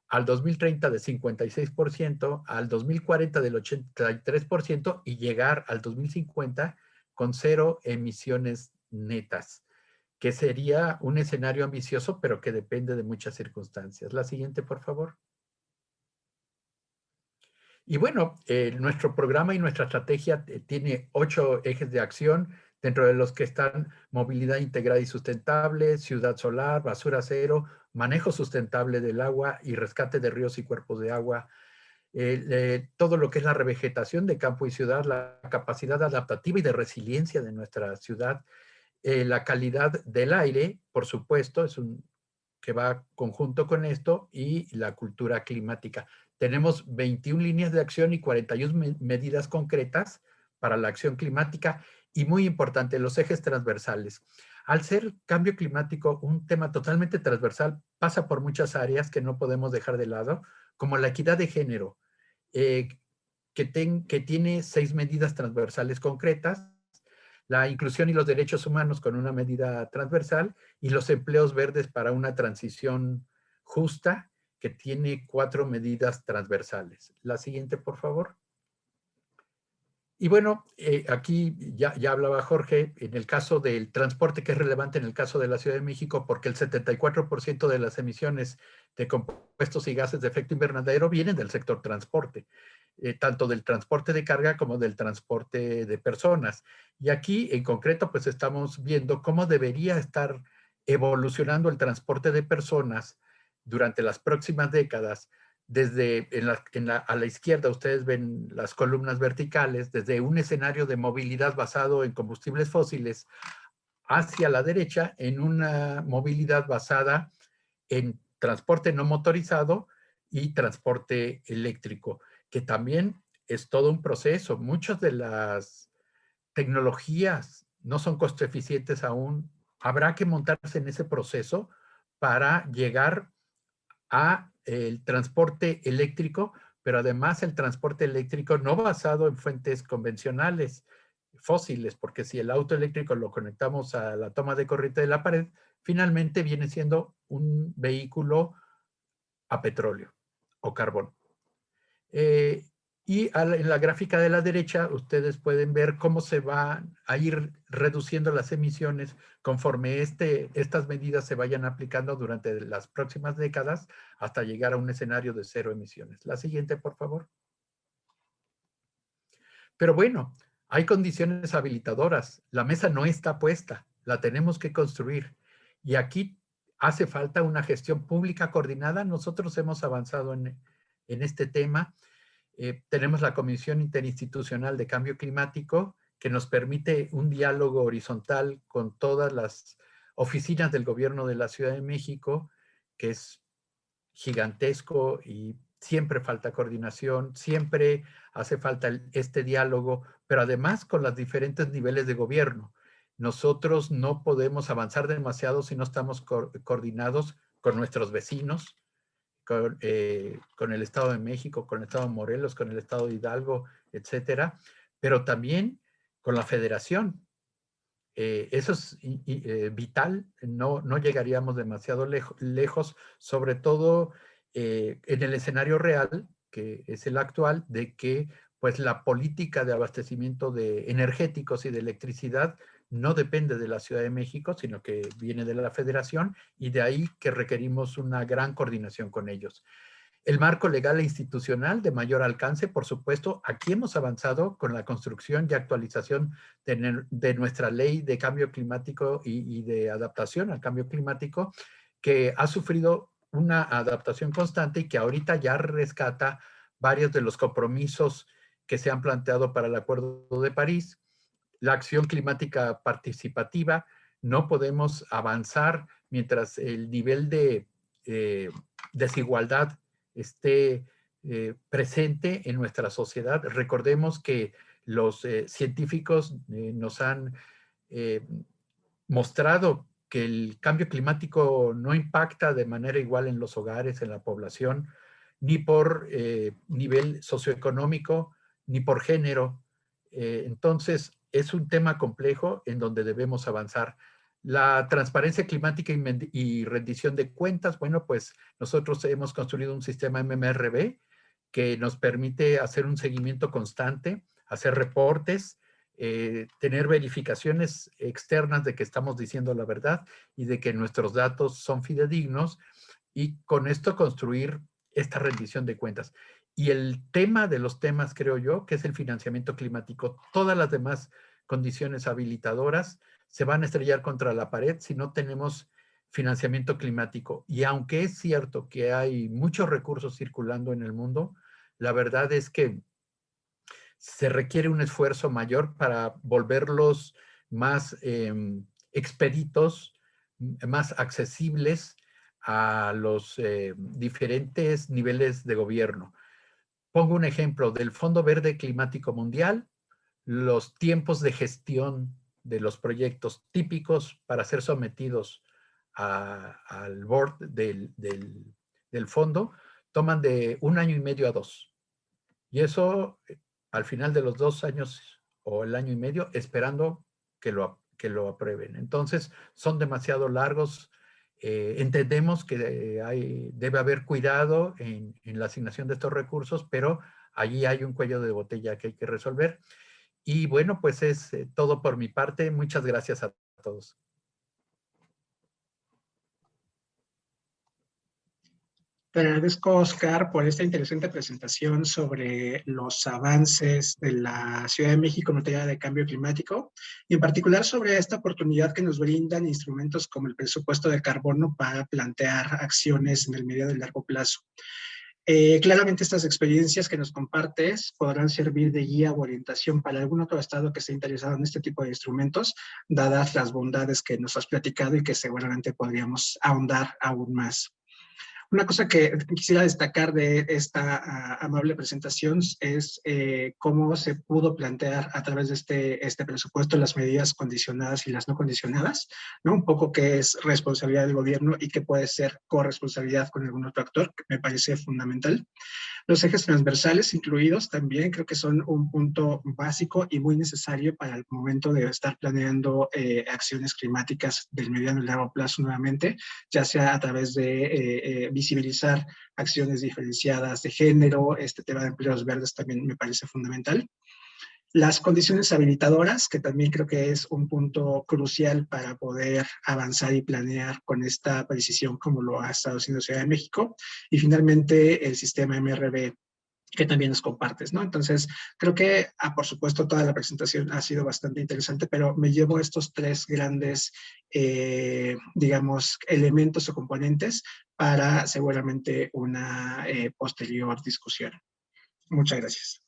al 2030 de 56%, al 2040 del 83% y llegar al 2050 con 0 emisiones netas, que sería un escenario ambicioso, pero que depende de muchas circunstancias. La siguiente, por favor. Y bueno, nuestro programa y nuestra estrategia tiene 8 ejes de acción, dentro de los que están movilidad integrada y sustentable, ciudad solar, basura cero, manejo sustentable del agua y rescate de ríos y cuerpos de agua, todo lo que es la revegetación de campo y ciudad, la capacidad adaptativa y de resiliencia de nuestra ciudad, la calidad del aire, por supuesto, que va conjunto con esto, y la cultura climática. Tenemos 21 líneas de acción y 41 medidas concretas para la acción climática y muy importante, los ejes transversales. Al ser cambio climático un tema totalmente transversal, pasa por muchas áreas que no podemos dejar de lado, como la equidad de género, que tiene 6 medidas transversales concretas, la inclusión y los derechos humanos con una medida transversal y los empleos verdes para una transición justa que tiene 4 medidas transversales. La siguiente, por favor. Y bueno, aquí ya hablaba Jorge, en el caso del transporte, que es relevante en el caso de la Ciudad de México, porque el 74% de las emisiones de compuestos y gases de efecto invernadero vienen del sector transporte, tanto del transporte de carga como del transporte de personas. Y aquí, en concreto, pues estamos viendo cómo debería estar evolucionando el transporte de personas durante las próximas décadas. Desde a la izquierda ustedes ven las columnas verticales, desde un escenario de movilidad basado en combustibles fósiles hacia la derecha en una movilidad basada en transporte no motorizado y transporte eléctrico, que también es todo un proceso. Muchas de las tecnologías no son costo eficientes aún. Habrá que montarse en ese proceso para llegar a el transporte eléctrico, pero además el transporte eléctrico no basado en fuentes convencionales, fósiles, porque si el auto eléctrico lo conectamos a la toma de corriente de la pared, finalmente viene siendo un vehículo a petróleo o carbón. En la gráfica de la derecha, ustedes pueden ver cómo se van a ir reduciendo las emisiones conforme estas medidas se vayan aplicando durante las próximas décadas hasta llegar a un escenario de 0 emisiones. La siguiente, por favor. Pero bueno, hay condiciones habilitadoras. La mesa no está puesta, la tenemos que construir. Y aquí hace falta una gestión pública coordinada. Nosotros hemos avanzado en este tema. Tenemos la Comisión Interinstitucional de Cambio Climático, que nos permite un diálogo horizontal con todas las oficinas del gobierno de la Ciudad de México, que es gigantesco y siempre falta coordinación, siempre hace falta este diálogo, pero además con los diferentes niveles de gobierno. Nosotros no podemos avanzar demasiado si no estamos coordinados con nuestros vecinos, con el Estado de México, con el Estado de Morelos, con el Estado de Hidalgo, etcétera, pero también con la Federación. Eso es vital, no llegaríamos demasiado lejos, sobre todo en el escenario real, que es el actual, de que pues la política de abastecimiento de energéticos y de electricidad no depende de la Ciudad de México, sino que viene de la Federación, y de ahí que requerimos una gran coordinación con ellos. El marco legal e institucional de mayor alcance, por supuesto, aquí hemos avanzado con la construcción y actualización de nuestra ley de cambio climático y de adaptación al cambio climático, que ha sufrido una adaptación constante y que ahorita ya rescata varios de los compromisos que se han planteado para el Acuerdo de París. La acción climática participativa, no podemos avanzar mientras el nivel de desigualdad esté presente en nuestra sociedad. Recordemos que los científicos nos han mostrado que el cambio climático no impacta de manera igual en los hogares, en la población, ni por nivel socioeconómico, ni por género. Entonces, es un tema complejo en donde debemos avanzar. La transparencia climática y rendición de cuentas, bueno, pues nosotros hemos construido un sistema MMRB que nos permite hacer un seguimiento constante, hacer reportes, tener verificaciones externas de que estamos diciendo la verdad y de que nuestros datos son fidedignos, y con esto construir esta rendición de cuentas. Y el tema de los temas, creo yo, que es el financiamiento climático. Todas las demás condiciones habilitadoras se van a estrellar contra la pared si no tenemos financiamiento climático. Y aunque es cierto que hay muchos recursos circulando en el mundo, la verdad es que se requiere un esfuerzo mayor para volverlos más expeditos, más accesibles a los diferentes niveles de gobierno. Pongo un ejemplo del Fondo Verde Climático Mundial. Los tiempos de gestión de los proyectos típicos para ser sometidos al board del fondo toman de 1 año y medio a 2. Y eso al final de los 2 años o el año y medio, esperando que lo aprueben. Entonces, son demasiado largos. Entendemos que debe haber cuidado en la asignación de estos recursos, pero allí hay un cuello de botella que hay que resolver. Y bueno, pues es todo por mi parte. Muchas gracias a todos. Te agradezco, Oscar, por esta interesante presentación sobre los avances de la Ciudad de México en materia de cambio climático y en particular sobre esta oportunidad que nos brindan instrumentos como el presupuesto de carbono para plantear acciones en el medio y largo plazo. Claramente estas experiencias que nos compartes podrán servir de guía o orientación para algún otro estado que esté interesado en este tipo de instrumentos, dadas las bondades que nos has platicado y que seguramente podríamos ahondar aún más. Una cosa que quisiera destacar de esta amable presentación es cómo se pudo plantear a través de este presupuesto las medidas condicionadas y las no condicionadas, ¿no? Un poco qué es responsabilidad del gobierno y qué puede ser corresponsabilidad con algún otro actor, que me parece fundamental. Los ejes transversales incluidos también creo que son un punto básico y muy necesario para el momento de estar planeando acciones climáticas del mediano y largo plazo nuevamente, ya sea a través de visibilizar acciones diferenciadas de género, este tema de empleos verdes también me parece fundamental. Las condiciones habilitadoras, que también creo que es un punto crucial para poder avanzar y planear con esta precisión como lo ha estado haciendo Ciudad de México. Y finalmente el sistema MRV, que también nos compartes, ¿no? Entonces, creo que, por supuesto, toda la presentación ha sido bastante interesante, pero me llevo estos tres grandes, digamos, elementos o componentes para seguramente una posterior discusión. Muchas gracias.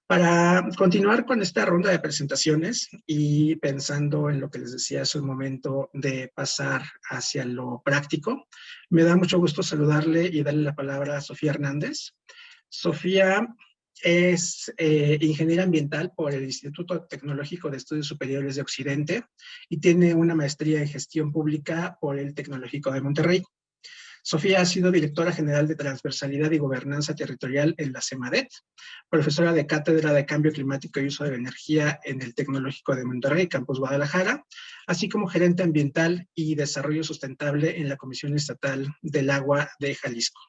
Para continuar con esta ronda de presentaciones y pensando en lo que les decía hace un momento de pasar hacia lo práctico, me da mucho gusto saludarle y darle la palabra a Sofía Hernández. Sofía es ingeniera ambiental por el Instituto Tecnológico de Estudios Superiores de Occidente y tiene una maestría en gestión pública por el Tecnológico de Monterrey. Sofía ha sido directora general de Transversalidad y Gobernanza Territorial en la CEMADET, profesora de Cátedra de Cambio Climático y Uso de la Energía en el Tecnológico de Monterrey, Campus Guadalajara, así como gerente ambiental y desarrollo sustentable en la Comisión Estatal del Agua de Jalisco.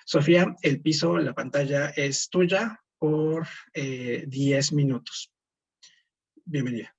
Sofía, el piso, la pantalla es tuya por 10 minutos. Bienvenida.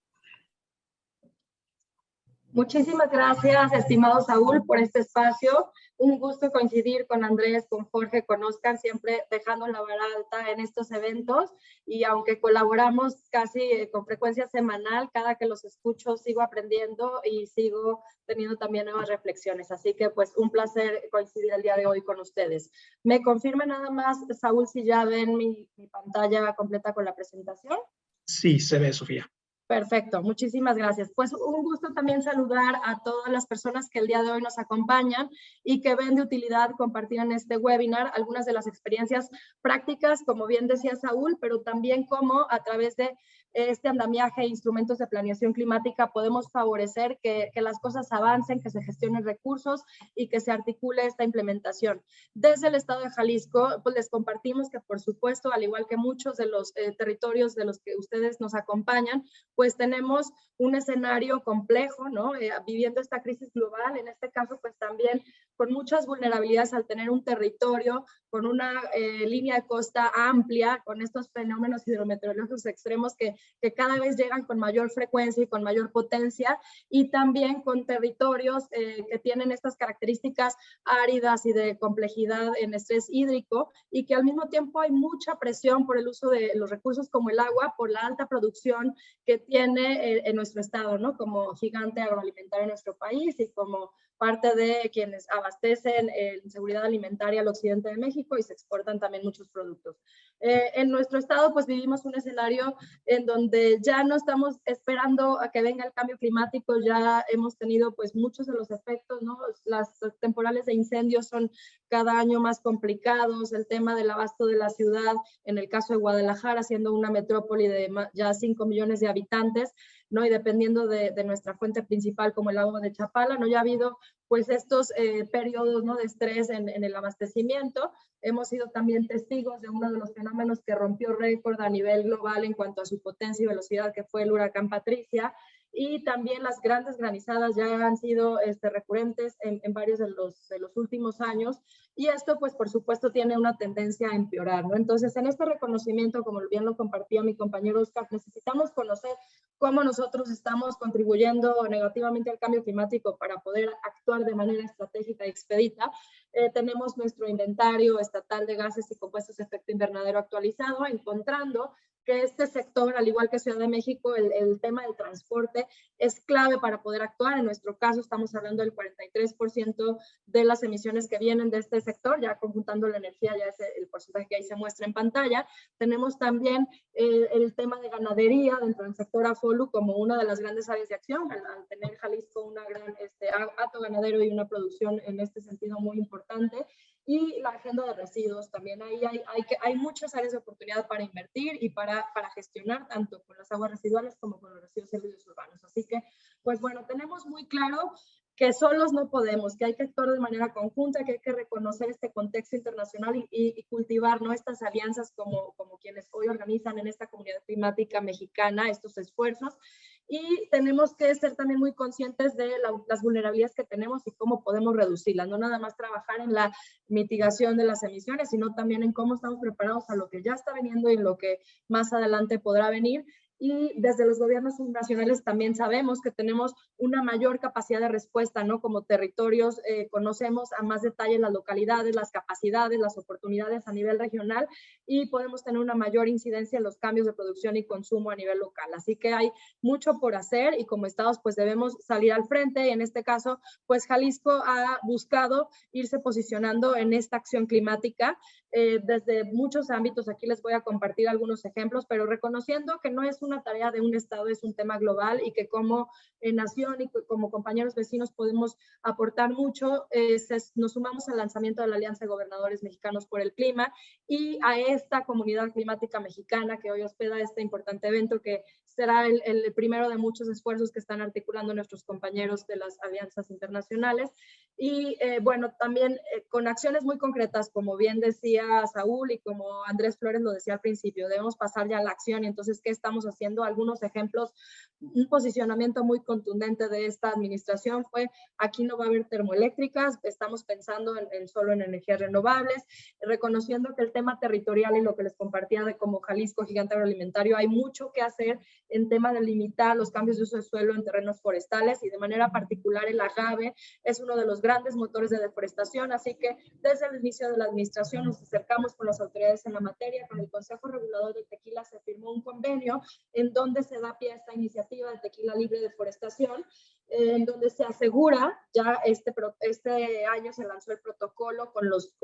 Muchísimas gracias, estimado Saúl, por este espacio. Un gusto coincidir con Andrés, con Jorge, con Oscar, siempre dejando la vara alta en estos eventos. Y aunque colaboramos casi con frecuencia semanal, cada que los escucho sigo aprendiendo y sigo teniendo también nuevas reflexiones. Así que pues un placer coincidir el día de hoy con ustedes. ¿Me confirma nada más, Saúl, si ya ven mi pantalla completa con la presentación? Sí, se ve, Sofía. Perfecto, muchísimas gracias. Pues un gusto también saludar a todas las personas que el día de hoy nos acompañan y que ven de utilidad compartir en este webinar algunas de las experiencias prácticas, como bien decía Saúl, pero también cómo a través de este andamiaje e instrumentos de planeación climática podemos favorecer que las cosas avancen, que se gestionen recursos y que se articule esta implementación. Desde el estado de Jalisco, pues les compartimos que por supuesto, al igual que muchos de los territorios de los que ustedes nos acompañan, pues tenemos un escenario complejo, ¿no? Viviendo esta crisis global, en este caso, pues también con muchas vulnerabilidades al tener un territorio, con una línea de costa amplia, con estos fenómenos hidrometeorológicos extremos que cada vez llegan con mayor frecuencia y con mayor potencia, y también con territorios que tienen estas características áridas y de complejidad en estrés hídrico, y que al mismo tiempo hay mucha presión por el uso de los recursos como el agua, por la alta producción que tiene en nuestro estado, ¿no? Como gigante agroalimentario en nuestro país y como parte de quienes abastecen en seguridad alimentaria al occidente de México y se exportan también muchos productos. En nuestro estado pues vivimos un escenario en donde ya no estamos esperando a que venga el cambio climático, ya hemos tenido pues muchos de los efectos, ¿no? Las temporales de incendios son cada año más complicados, el tema del abasto de la ciudad, en el caso de Guadalajara, siendo una metrópoli de ya 5 millones de habitantes, ¿no? Y dependiendo de nuestra fuente principal como el agua de Chapala, ¿no? Ya ha habido pues estos periodos, ¿no? De estrés en el abastecimiento. Hemos sido también testigos de uno de los fenómenos que rompió récord a nivel global en cuanto a su potencia y velocidad, que fue el huracán Patricia, y también las grandes granizadas ya han sido recurrentes en varios de los últimos años, y esto pues por supuesto tiene una tendencia a empeorar, ¿no? Entonces en este reconocimiento, como bien lo compartía mi compañero Oscar, necesitamos conocer cómo nosotros estamos contribuyendo negativamente al cambio climático para poder actuar de manera estratégica y expedita. tenemos nuestro inventario estatal de gases y compuestos de efecto invernadero actualizado, encontrando que este sector, al igual que Ciudad de México, el tema del transporte es clave para poder actuar. En nuestro caso estamos hablando del 43% de las emisiones que vienen de este sector, ya conjuntando la energía, ya es el porcentaje que ahí se muestra en pantalla. Tenemos también el tema de ganadería dentro del sector AFOLU como una de las grandes áreas de acción, al tener Jalisco una gran hato ganadero y una producción en este sentido muy importante. Y la agenda de residuos también, ahí hay muchas áreas de oportunidad para invertir y para gestionar tanto con las aguas residuales como con los residuos sólidos urbanos. Así que, pues bueno, tenemos muy claro que solos no podemos, que hay que actuar de manera conjunta, que hay que reconocer este contexto internacional y cultivar, ¿no?, estas alianzas como quienes hoy organizan en esta comunidad climática mexicana estos esfuerzos. Y tenemos que ser también muy conscientes de las vulnerabilidades que tenemos y cómo podemos reducirlas. No nada más trabajar en la mitigación de las emisiones, sino también en cómo estamos preparados a lo que ya está viniendo y en lo que más adelante podrá venir. Y desde los gobiernos nacionales también sabemos que tenemos una mayor capacidad de respuesta, ¿no? Como territorios conocemos a más detalle las localidades, las capacidades, las oportunidades a nivel regional y podemos tener una mayor incidencia en los cambios de producción y consumo a nivel local. Así que hay mucho por hacer y como estados pues debemos salir al frente y en este caso pues Jalisco ha buscado irse posicionando en esta acción climática desde muchos ámbitos. Aquí les voy a compartir algunos ejemplos, pero reconociendo que no es una tarea de un estado, es un tema global y que como nación y como compañeros vecinos podemos aportar mucho. Nos sumamos al lanzamiento de la Alianza de Gobernadores Mexicanos por el Clima y a esta comunidad climática mexicana que hoy hospeda este importante evento que será el primero de muchos esfuerzos que están articulando nuestros compañeros de las alianzas internacionales. Y bueno, también con acciones muy concretas, como bien decía Saúl y como Andrés Flores lo decía al principio, debemos pasar ya a la acción. Y entonces, ¿qué estamos haciendo? Algunos ejemplos, un posicionamiento muy contundente de esta administración fue: aquí no va a haber termoeléctricas, estamos pensando solo en energías renovables, reconociendo que el tema territorial y lo que les compartía de como Jalisco gigante agroalimentario, hay mucho que hacer en tema de limitar los cambios de uso de suelo en terrenos forestales y de manera particular el agave es uno de los grandes motores de deforestación, así que desde el inicio de la administración nos acercamos con las autoridades en la materia. Con el Consejo Regulador del Tequila se firmó un convenio en donde se da pie a esta iniciativa de tequila libre de deforestación, en donde se asegura, ya este año se lanzó el protocolo con los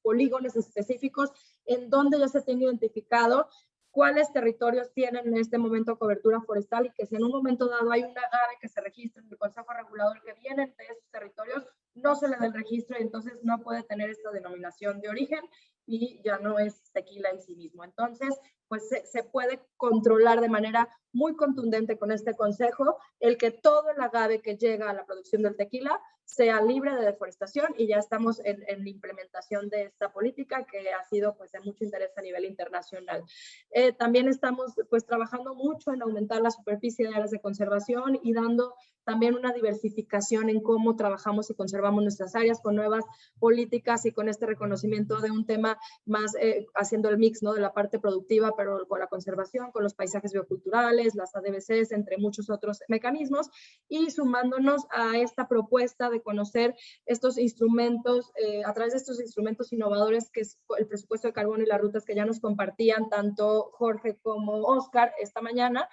polígonos específicos en donde ya se tiene identificado cuáles territorios tienen en este momento cobertura forestal y que si en un momento dado hay un agave que se registra en el Consejo Regulador que viene de esos territorios, no se le da el registro y entonces no puede tener esta denominación de origen y ya no es tequila en sí mismo. Entonces, pues se puede controlar de manera muy contundente con este consejo el que todo el agave que llega a la producción del tequila sea libre de deforestación y ya estamos en la implementación de esta política que ha sido pues de mucho interés a nivel internacional. También estamos pues trabajando mucho en aumentar la superficie de áreas de conservación y dando también una diversificación en cómo trabajamos y conservamos nuestras áreas con nuevas políticas y con este reconocimiento de un tema más haciendo el mix, ¿no?, de la parte productiva, pero con la conservación, con los paisajes bioculturales, las ADBCs, entre muchos otros mecanismos, y sumándonos a esta propuesta de conocer estos instrumentos, a través de estos instrumentos innovadores que es el presupuesto de carbono y las rutas que ya nos compartían tanto Jorge como Oscar esta mañana.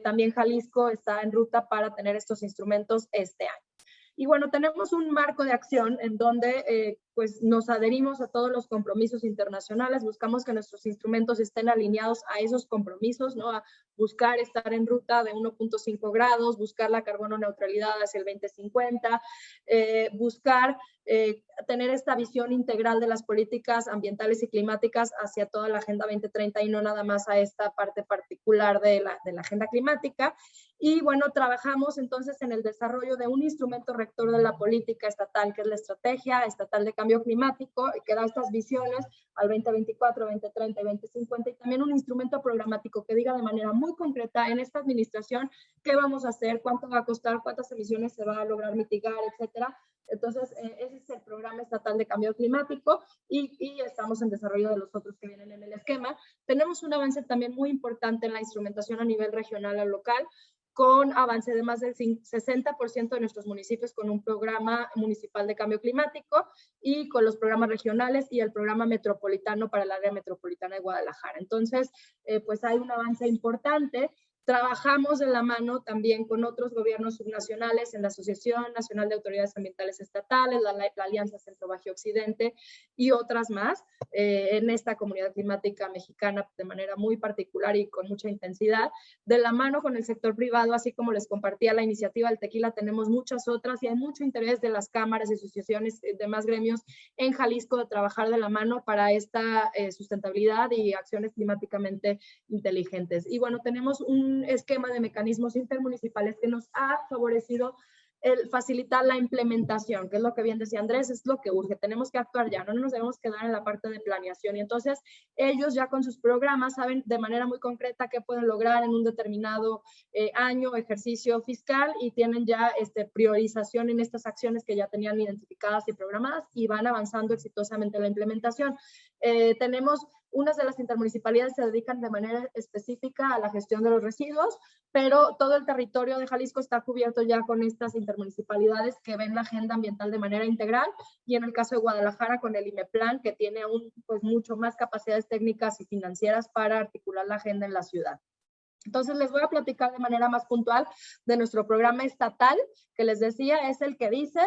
También Jalisco está en ruta para tener estos instrumentos este año. Y bueno, tenemos un marco de acción en donde pues nos adherimos a todos los compromisos internacionales, buscamos que nuestros instrumentos estén alineados a esos compromisos, ¿no? A buscar estar en ruta de 1.5 grados, buscar la carbono neutralidad hacia el 2050, buscar tener esta visión integral de las políticas ambientales y climáticas hacia toda la Agenda 2030 y no nada más a esta parte particular de la agenda climática. Y bueno, trabajamos entonces en el desarrollo de un instrumento rector de la política estatal, que es la Estrategia Estatal de Cambio Climático, que da estas visiones al 2024, 2030 y 2050, y también un instrumento programático que diga de manera muy concreta en esta administración qué vamos a hacer, cuánto va a costar, cuántas emisiones se va a lograr mitigar, etcétera. Entonces, ese es el Programa Estatal de Cambio Climático y estamos en desarrollo de los otros que vienen en el esquema. Tenemos un avance también muy importante en la instrumentación a nivel regional o local, con avance de más del 60% de nuestros municipios con un programa municipal de cambio climático y con los programas regionales y el programa metropolitano para el área metropolitana de Guadalajara. Entonces, pues hay un avance importante. Trabajamos de la mano también con otros gobiernos subnacionales en la Asociación Nacional de Autoridades Ambientales Estatales, la Alianza Centro-Bajo Occidente y otras más en esta comunidad climática mexicana de manera muy particular y con mucha intensidad. De la mano con el sector privado, así como les compartía la iniciativa del tequila, tenemos muchas otras y hay mucho interés de las cámaras y asociaciones de más gremios en Jalisco de trabajar de la mano para esta sustentabilidad y acciones climáticamente inteligentes. Y bueno, tenemos un esquema de mecanismos intermunicipales que nos ha favorecido el facilitar la implementación, que es lo que bien decía Andrés, es lo que urge, tenemos que actuar ya, no nos debemos quedar en la parte de planeación, y entonces ellos ya con sus programas saben de manera muy concreta qué pueden lograr en un determinado año, ejercicio fiscal, y tienen ya priorización en estas acciones que ya tenían identificadas y programadas, y van avanzando exitosamente en la implementación. Tenemos unas de las intermunicipalidades se dedican de manera específica a la gestión de los residuos, pero todo el territorio de Jalisco está cubierto ya con estas intermunicipalidades que ven la agenda ambiental de manera integral, y en el caso de Guadalajara con el IMEPLAN, que tiene aún pues mucho más capacidades técnicas y financieras para articular la agenda en la ciudad. Entonces les voy a platicar de manera más puntual de nuestro programa estatal, que les decía es el que dice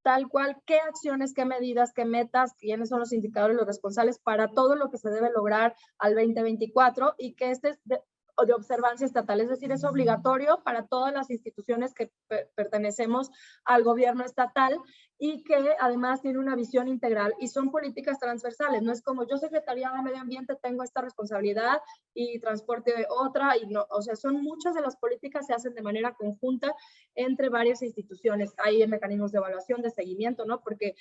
tal cual qué acciones, qué medidas, qué metas, quiénes son los indicadores, los responsables para todo lo que se debe lograr al 2024, y que este es de observancia estatal, es decir, es obligatorio para todas las instituciones que pertenecemos al gobierno estatal, y que además tiene una visión integral y son políticas transversales. No es como yo, Secretaría de Medio Ambiente, tengo esta responsabilidad y transporte otra, y no, o sea, son muchas de las políticas se hacen de manera conjunta entre varias instituciones. Hay mecanismos de evaluación, de seguimiento, ¿no? Porque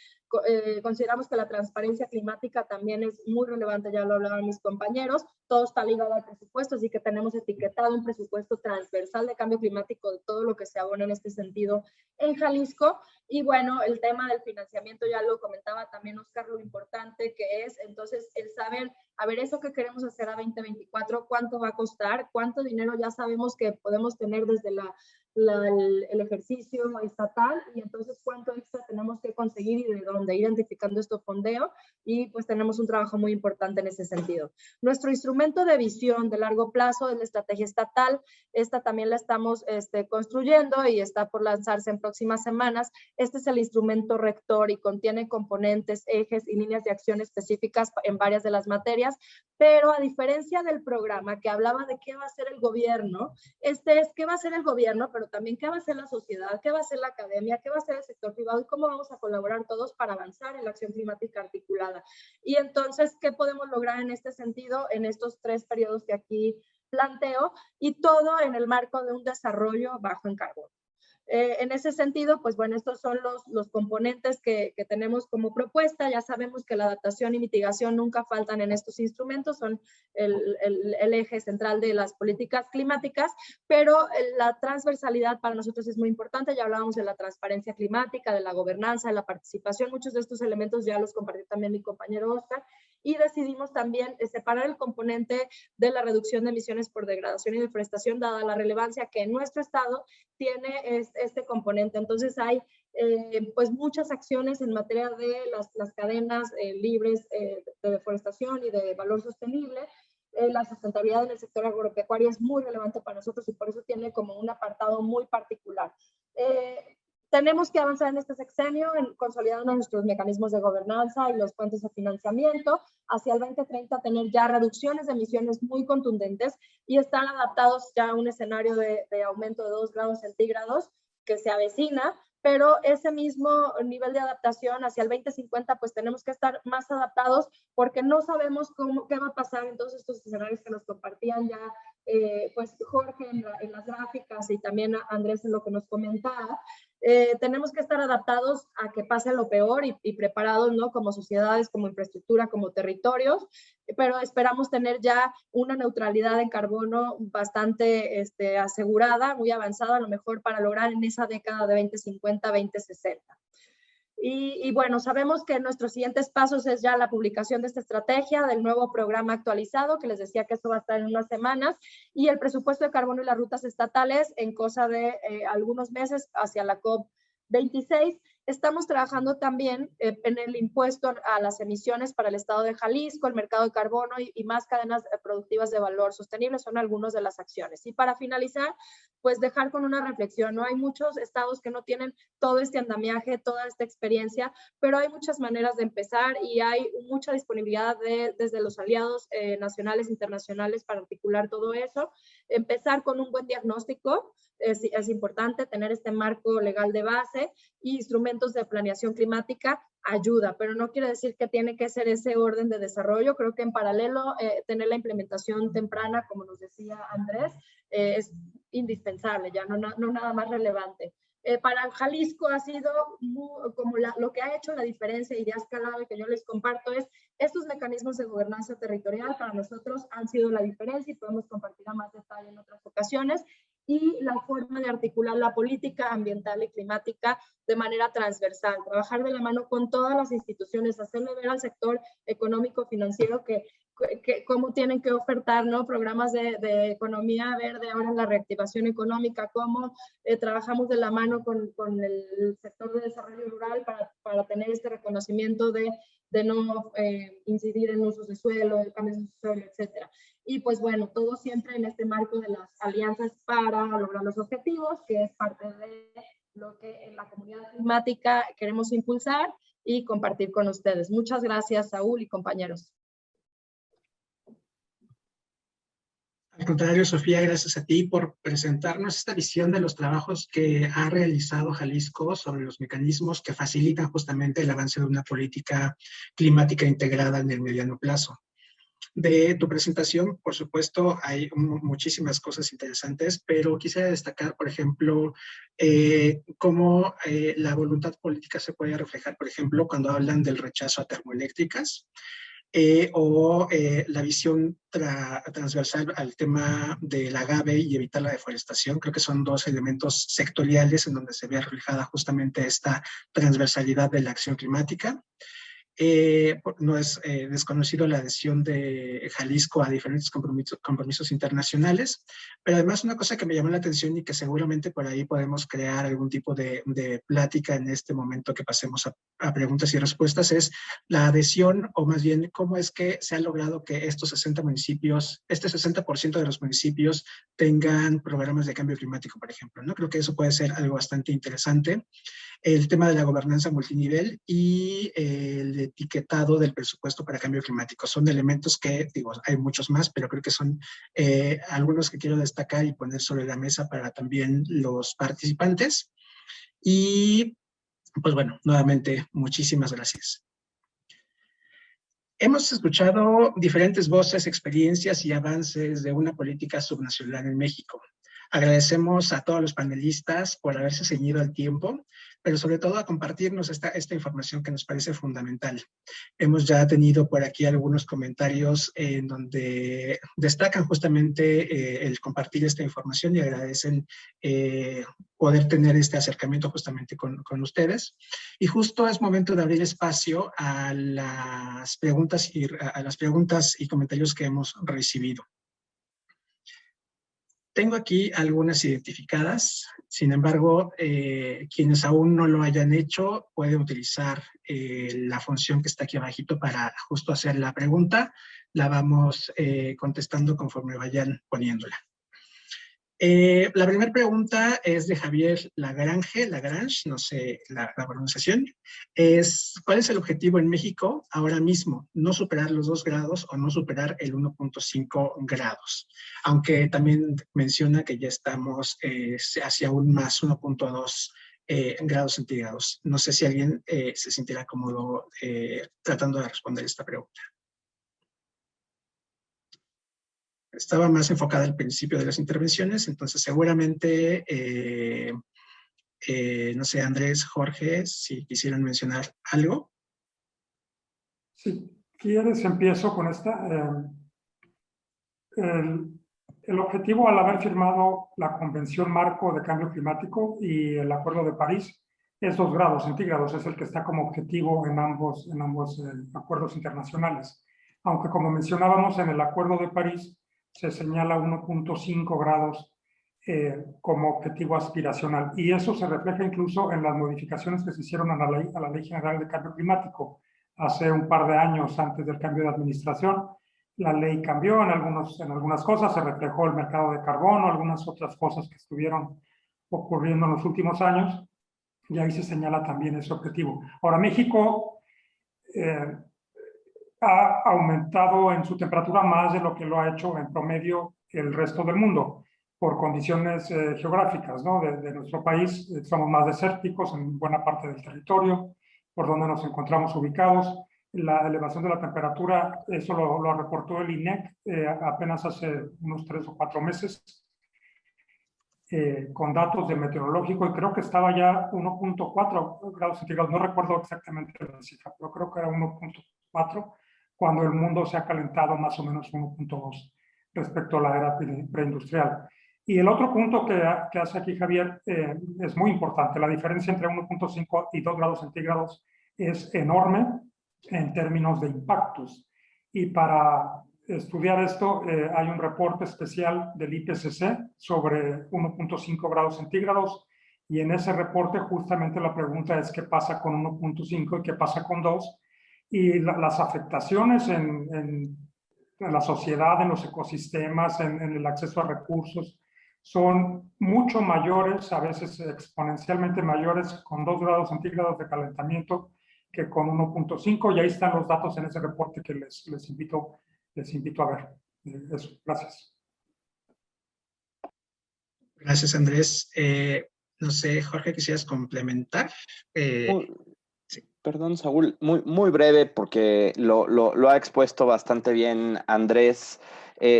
consideramos que la transparencia climática también es muy relevante, ya lo hablaban mis compañeros, todo está ligado al presupuesto, así que tenemos etiquetado un presupuesto transversal de cambio climático de todo lo que se abona en este sentido en Jalisco. Y bueno, el tema del financiamiento ya lo comentaba también Oscar, lo importante que es entonces el saber, a ver, eso que queremos hacer a 2024, cuánto va a costar, cuánto dinero ya sabemos que podemos tener desde el ejercicio estatal, y entonces cuánto extra tenemos que conseguir y de dónde, identificando esto fondeo, y pues tenemos un trabajo muy importante en ese sentido. Nuestro instrumento de visión de largo plazo es la estrategia estatal, esta también la estamos construyendo y está por lanzarse en próximas semanas. Este es el instrumento rector y contiene componentes, ejes y líneas de acción específicas en varias de las materias, pero a diferencia del programa que hablaba de qué va a hacer el gobierno, este es qué va a hacer el gobierno, pero también qué va a hacer la sociedad, qué va a hacer la academia, qué va a hacer el sector privado y cómo vamos a colaborar todos para avanzar en la acción climática articulada. Y entonces, ¿qué podemos lograr en este sentido en estos 3 periodos que aquí planteo? Y todo en el marco de un desarrollo bajo en carbono. En ese sentido, pues bueno, estos son los componentes que tenemos como propuesta. Ya sabemos que la adaptación y mitigación nunca faltan en estos instrumentos, son el eje central de las políticas climáticas, pero la transversalidad para nosotros es muy importante. Ya hablábamos de la transparencia climática, de la gobernanza, de la participación. Muchos de estos elementos ya los compartió también mi compañero Oscar, y decidimos también separar el componente de la reducción de emisiones por degradación y deforestación, dada la relevancia que en nuestro estado tiene este componente. Entonces hay pues muchas acciones en materia de las cadenas libres de deforestación y de valor sostenible. La sustentabilidad en el sector agropecuario es muy relevante para nosotros y por eso tiene como un apartado muy particular. Tenemos que avanzar en este sexenio consolidando nuestros mecanismos de gobernanza y los puentes de financiamiento. Hacia el 2030 tener ya reducciones de emisiones muy contundentes y estar adaptados ya a un escenario de aumento de 2 grados centígrados que se avecina, pero ese mismo nivel de adaptación hacia el 2050 pues tenemos que estar más adaptados porque no sabemos qué va a pasar en todos estos escenarios que nos compartían ya pues Jorge en las gráficas y también Andrés en lo que nos comentaba. Tenemos que estar adaptados a que pase lo peor y preparados, ¿no? Como sociedades, como infraestructura, como territorios, pero esperamos tener ya una neutralidad en carbono bastante asegurada, muy avanzada, a lo mejor para lograr en esa década de 2050-2060. Y bueno, sabemos que nuestros siguientes pasos es ya la publicación de esta estrategia, del nuevo programa actualizado, que les decía que esto va a estar en unas semanas, y el presupuesto de carbono y las rutas estatales en cosa de algunos meses hacia la COP26. Estamos trabajando también en el impuesto a las emisiones para el estado de Jalisco, el mercado de carbono y más cadenas productivas de valor sostenible son algunas de las acciones. Y para finalizar, pues dejar con una reflexión, ¿no? Hay muchos estados que no tienen todo este andamiaje, toda esta experiencia, pero hay muchas maneras de empezar y hay mucha disponibilidad desde los aliados nacionales e internacionales para articular todo eso. Empezar con un buen diagnóstico, es importante tener este marco legal de base y instrumentos de planeación climática ayuda, pero no quiere decir que tiene que ser ese orden de desarrollo. Creo que en paralelo tener la implementación temprana, como nos decía Andrés, es indispensable, ya no nada más relevante. Para Jalisco ha sido como lo que ha hecho la diferencia, ideas clave que yo les comparto es estos mecanismos de gobernanza territorial para nosotros han sido la diferencia y podemos compartir a más detalle en otras ocasiones, y la forma de articular la política ambiental y climática de manera transversal, trabajar de la mano con todas las instituciones, hacerle ver al sector económico financiero que cómo tienen que ofertar, ¿no? Programas de economía verde, ahora en la reactivación económica, cómo trabajamos de la mano con el sector de desarrollo rural para tener este reconocimiento de no incidir en usos de suelo, cambios de suelo, etcétera. Y pues bueno, todo siempre en este marco de las alianzas para lograr los objetivos, que es parte de lo que en la comunidad climática queremos impulsar y compartir con ustedes. Muchas gracias, Saúl y compañeros. Al contrario, Sofía, gracias a ti por presentarnos esta visión de los trabajos que ha realizado Jalisco sobre los mecanismos que facilitan justamente el avance de una política climática integrada en el mediano plazo. De tu presentación, por supuesto, hay muchísimas cosas interesantes, pero quisiera destacar, por ejemplo, cómo la voluntad política se puede reflejar, por ejemplo, cuando hablan del rechazo a termoeléctricas, la visión transversal al tema del agave y evitar la deforestación. Creo que son dos elementos sectoriales en donde se ve reflejada justamente esta transversalidad de la acción climática. No es desconocido la adhesión de Jalisco a diferentes compromisos internacionales, pero además una cosa que me llamó la atención y que seguramente por ahí podemos crear algún tipo de plática en este momento que pasemos a preguntas y respuestas es la adhesión, o más bien cómo es que se ha logrado que estos 60 municipios, este 60% de los municipios tengan programas de cambio climático, por ejemplo, ¿no? Creo que eso puede ser algo bastante interesante. El tema de la gobernanza multinivel y el etiquetado del presupuesto para cambio climático. Son elementos que, digo, hay muchos más, pero creo que son algunos que quiero destacar y poner sobre la mesa para también los participantes. Y, pues bueno, nuevamente, muchísimas gracias. Hemos escuchado diferentes voces, experiencias y avances de una política subnacional en México. Agradecemos a todos los panelistas por haberse ceñido al tiempo, pero sobre todo a compartirnos esta información que nos parece fundamental. Hemos ya tenido por aquí algunos comentarios en donde destacan justamente el compartir esta información y agradecen poder tener este acercamiento justamente con ustedes. Y justo es momento de abrir espacio a las preguntas y comentarios que hemos recibido. Tengo aquí algunas identificadas, sin embargo, quienes aún no lo hayan hecho pueden utilizar la función que está aquí abajito para justo hacer la pregunta. La vamos contestando conforme vayan poniéndola. La primera pregunta es de Javier Lagrange, no sé la pronunciación, es ¿cuál es el objetivo en México ahora mismo? No superar los 2 grados o no superar el 1.5 grados, aunque también menciona que ya estamos hacia un más 1.2 grados centígrados. No sé si alguien se sintiera cómodo tratando de responder esta pregunta. Estaba más enfocada al principio de las intervenciones, entonces seguramente, no sé, Andrés, Jorge, si quisieran mencionar algo. Si quieres, empiezo con esta. El objetivo al haber firmado la Convención Marco de Cambio Climático y el Acuerdo de París es 2 grados centígrados, es el que está como objetivo en ambos acuerdos internacionales. Aunque, como mencionábamos, en el Acuerdo de París se señala 1.5 grados como objetivo aspiracional. Y eso se refleja incluso en las modificaciones que se hicieron a la Ley General de Cambio Climático hace un par de años antes del cambio de administración. La ley cambió en algunas cosas, se reflejó el mercado de carbono, algunas otras cosas que estuvieron ocurriendo en los últimos años, y ahí se señala también ese objetivo. Ahora, México ha aumentado en su temperatura más de lo que lo ha hecho en promedio el resto del mundo, por condiciones geográficas, ¿no? De nuestro país. Somos más desérticos en buena parte del territorio, por donde nos encontramos ubicados. La elevación de la temperatura, eso lo reportó el INEC apenas hace unos 3 o 4 meses, con datos de meteorológico, y creo que estaba ya 1.4 grados centígrados, no recuerdo exactamente la cifra, pero creo que era 1.4, cuando el mundo se ha calentado más o menos 1.2 respecto a la era preindustrial. Y el otro punto que hace aquí Javier es muy importante. La diferencia entre 1.5 y 2 grados centígrados es enorme en términos de impactos. Y para estudiar esto, hay un reporte especial del IPCC sobre 1.5 grados centígrados, y en ese reporte justamente la pregunta es qué pasa con 1.5 y qué pasa con 2, y las afectaciones en la sociedad, en los ecosistemas, en el acceso a recursos, son mucho mayores, a veces exponencialmente mayores, con 2 grados centígrados de calentamiento que con 1.5, y ahí están los datos en ese reporte que les invito a ver. Eso, gracias. Gracias, Andrés. No sé, Jorge, ¿quisieras complementar? Sí. Perdón, Saúl, muy breve porque lo ha expuesto bastante bien Andrés.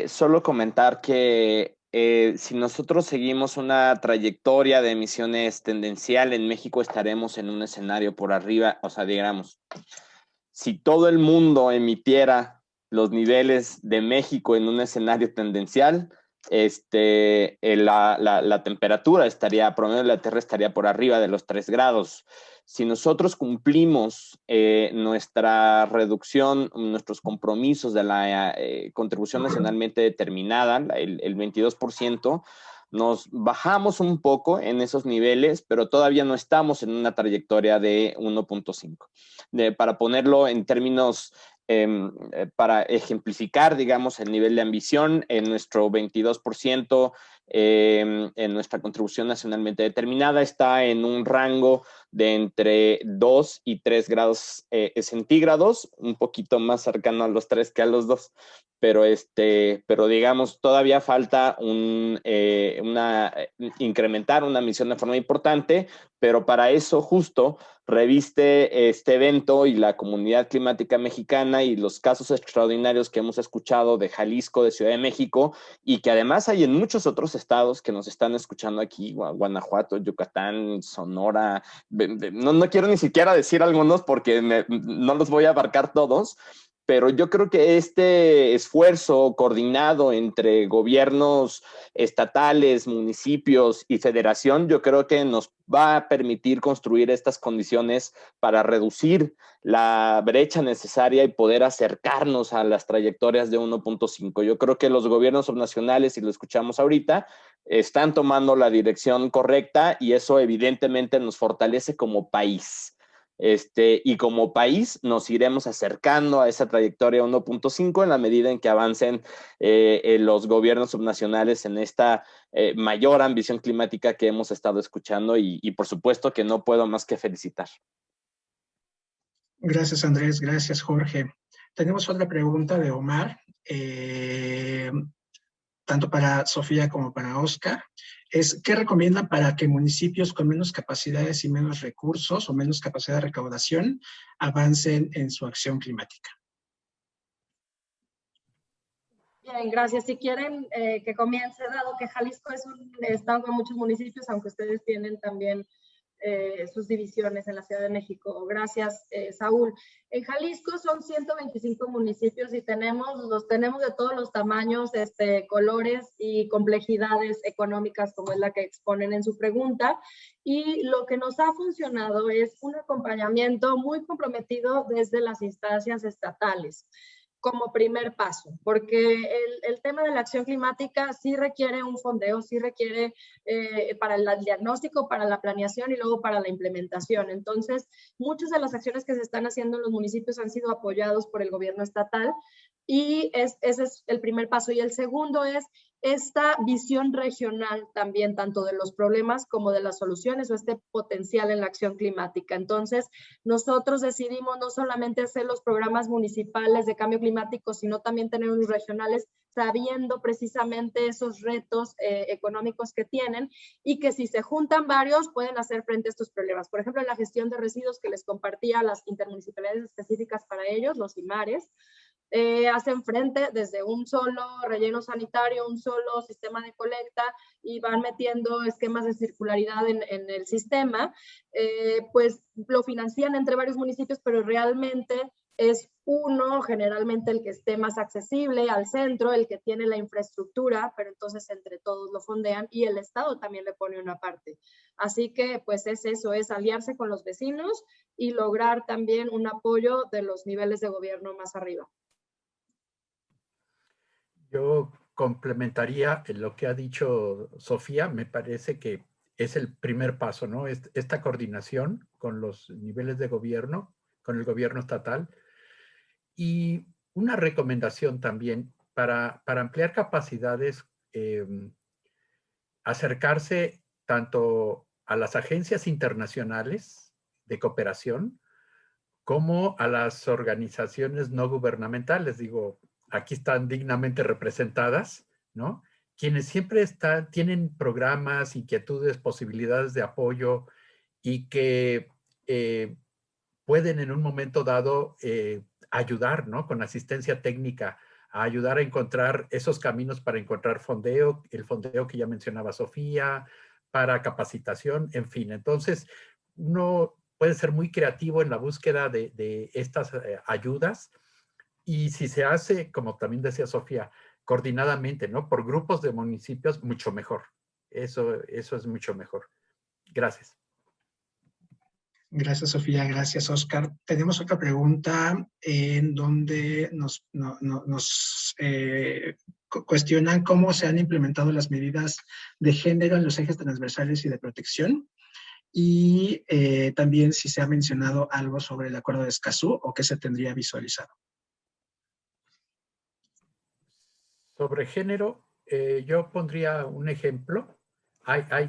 Solo comentar que si nosotros seguimos una trayectoria de emisiones tendencial en México, estaremos en un escenario por arriba. O sea, digamos, si todo el mundo emitiera los niveles de México en un escenario tendencial, la temperatura promedio de la Tierra estaría por arriba de los 3 grados. Si nosotros cumplimos nuestra reducción, nuestros compromisos de la contribución nacionalmente determinada, el 22%, nos bajamos un poco en esos niveles, pero todavía no estamos en una trayectoria de 1.5. Para ponerlo en términos, para ejemplificar, digamos, el nivel de ambición, en nuestro 22%, en nuestra contribución nacionalmente determinada, está en un rango de entre 2 y 3 grados centígrados, un poquito más cercano a los 3 que a los 2. Pero digamos, todavía falta incrementar una emisión de forma importante, pero para eso justo reviste este evento y la comunidad climática mexicana y los casos extraordinarios que hemos escuchado de Jalisco, de Ciudad de México, y que además hay en muchos otros estados que nos están escuchando aquí, Guanajuato, Yucatán, Sonora. No quiero ni siquiera decir algunos porque no los voy a abarcar todos, pero yo creo que este esfuerzo coordinado entre gobiernos estatales, municipios y federación, yo creo que nos va a permitir construir estas condiciones para reducir la brecha necesaria y poder acercarnos a las trayectorias de 1.5. Yo creo que los gobiernos subnacionales, y lo escuchamos ahorita, están tomando la dirección correcta, y eso evidentemente nos fortalece como país. Y como país nos iremos acercando a esa trayectoria 1.5 en la medida en que avancen los gobiernos subnacionales en esta mayor ambición climática que hemos estado escuchando, y por supuesto que no puedo más que felicitar. Gracias, Andrés. Gracias, Jorge. Tenemos otra pregunta de Omar, tanto para Sofía como para Oscar. ¿Qué recomiendan para que municipios con menos capacidades y menos recursos o menos capacidad de recaudación avancen en su acción climática? Bien, gracias. Si quieren que comience, dado que Jalisco es un estado con muchos municipios, aunque ustedes tienen también sus divisiones en la Ciudad de México. Gracias, Saúl. En Jalisco son 125 municipios y los tenemos de todos los tamaños, colores y complejidades económicas, como es la que exponen en su pregunta. Y lo que nos ha funcionado es un acompañamiento muy comprometido desde las instancias estatales, como primer paso, porque el tema de la acción climática sí requiere un fondeo, sí requiere para el diagnóstico, para la planeación y luego para la implementación. Entonces, muchas de las acciones que se están haciendo en los municipios han sido apoyados por el gobierno estatal y ese es el primer paso. Y el segundo es esta visión regional también, tanto de los problemas como de las soluciones o este potencial en la acción climática. Entonces, nosotros decidimos no solamente hacer los programas municipales de cambio climático, sino también tener unos regionales sabiendo precisamente esos retos económicos que tienen y que si se juntan varios pueden hacer frente a estos problemas. Por ejemplo, en la gestión de residuos que les compartía las intermunicipalidades específicas para ellos, los IMARES, hacen frente desde un solo relleno sanitario, un solo sistema de colecta y van metiendo esquemas de circularidad en el sistema, pues lo financian entre varios municipios, pero realmente es uno generalmente el que esté más accesible al centro, el que tiene la infraestructura, pero entonces entre todos lo fondean y el Estado también le pone una parte. Así que pues es eso, es aliarse con los vecinos y lograr también un apoyo de los niveles de gobierno más arriba. Yo complementaría lo que ha dicho Sofía. Me parece que es el primer paso, ¿no? Esta coordinación con los niveles de gobierno, con el gobierno estatal. Y una recomendación también para ampliar capacidades, acercarse tanto a las agencias internacionales de cooperación como a las organizaciones no gubernamentales. Digo, aquí están dignamente representadas, ¿no? Quienes siempre tienen programas, inquietudes, posibilidades de apoyo y que pueden en un momento dado ayudar, ¿no? Con asistencia técnica, a ayudar a encontrar esos caminos para encontrar fondeo, el fondeo que ya mencionaba Sofía, para capacitación, en fin. Entonces, uno puede ser muy creativo en la búsqueda de estas ayudas y si se hace, como también decía Sofía, coordinadamente, ¿no? Por grupos de municipios, mucho mejor. Eso es mucho mejor. Gracias. Gracias, Sofía. Gracias, Oscar. Tenemos otra pregunta en donde nos cuestionan cómo se han implementado las medidas de género en los ejes transversales y de protección. Y también si se ha mencionado algo sobre el acuerdo de Escazú o qué se tendría visualizado. Sobre género, yo pondría un ejemplo.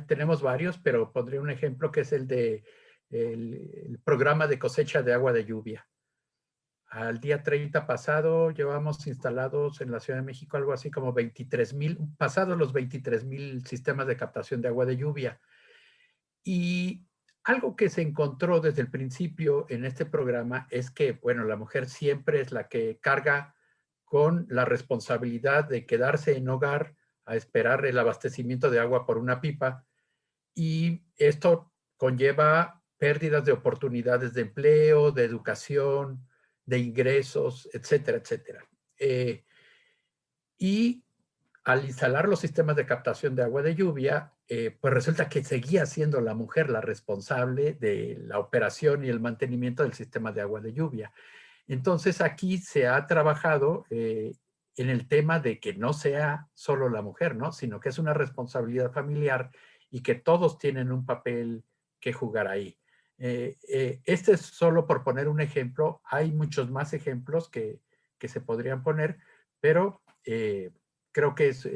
Tenemos varios, pero pondría un ejemplo que es el de el programa de cosecha de agua de lluvia. Al día 30 pasado llevamos instalados en la Ciudad de México algo así como 23,000, pasados los 23,000 sistemas de captación de agua de lluvia. Y algo que se encontró desde el principio en este programa es que, bueno, la mujer siempre es la que carga con la responsabilidad de quedarse en hogar a esperar el abastecimiento de agua por una pipa, y esto conlleva pérdidas de oportunidades de empleo, de educación, de ingresos, etcétera, etcétera. Y al instalar los sistemas de captación de agua de lluvia, pues resulta que seguía siendo la mujer la responsable de la operación y el mantenimiento del sistema de agua de lluvia. Entonces aquí se ha trabajado en el tema de que no sea solo la mujer, ¿no? Sino que es una responsabilidad familiar y que todos tienen un papel que jugar ahí. Este es solo por poner un ejemplo. Hay muchos más ejemplos que se podrían poner, pero creo que es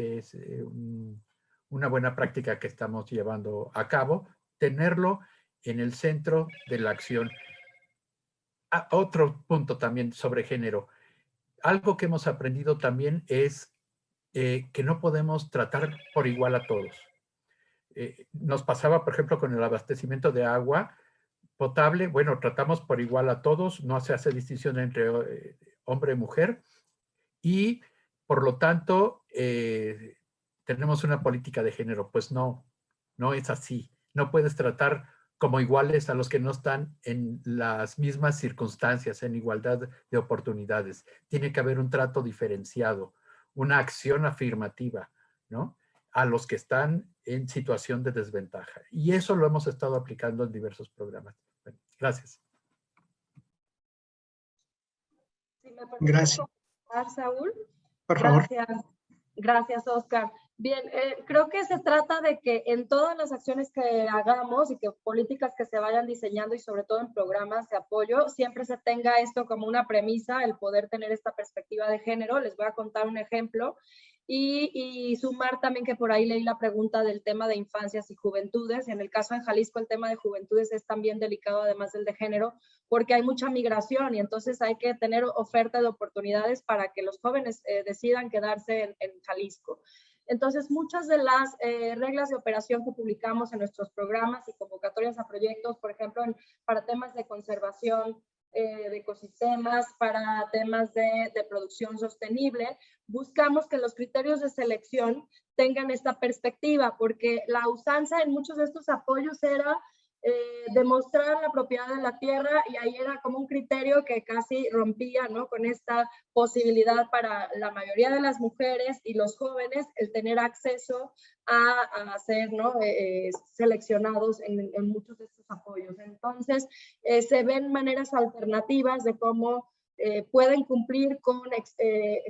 una buena práctica que estamos llevando a cabo, tenerlo en el centro de la acción. Otro punto también sobre género. Algo que hemos aprendido también es que no podemos tratar por igual a todos. Nos pasaba, por ejemplo, con el abastecimiento de agua potable. Bueno, tratamos por igual a todos, no se hace distinción entre hombre y mujer, y por lo tanto tenemos una política de género. Pues no es así. No puedes tratar como iguales a los que no están en las mismas circunstancias, en igualdad de oportunidades. Tiene que haber un trato diferenciado, una acción afirmativa, ¿no?, a los que están en situación de desventaja. Y eso lo hemos estado aplicando en diversos programas. Bueno, gracias. Si me permites Gracias. comentar, Saúl. Por favor. Gracias, Oscar. Bien, creo que se trata de que en todas las acciones que hagamos y que políticas que se vayan diseñando y sobre todo en programas de apoyo, siempre se tenga esto como una premisa, el poder tener esta perspectiva de género. Les voy a contar un ejemplo y sumar también que por ahí leí la pregunta del tema de infancias y juventudes. En el caso de Jalisco, el tema de juventudes es también delicado, además del de género, porque hay mucha migración y entonces hay que tener oferta de oportunidades para que los jóvenes decidan quedarse en Jalisco. Entonces, muchas de las reglas de operación que publicamos en nuestros programas y convocatorias a proyectos, por ejemplo, para temas de conservación de ecosistemas, para temas de producción sostenible, buscamos que los criterios de selección tengan esta perspectiva, porque la usanza en muchos de estos apoyos era demostrar la propiedad de la tierra y ahí era como un criterio que casi rompía, ¿no?, con esta posibilidad para la mayoría de las mujeres y los jóvenes el tener acceso a ser, ¿no?, seleccionados en muchos de estos apoyos. Entonces, se ven maneras alternativas de cómo pueden cumplir con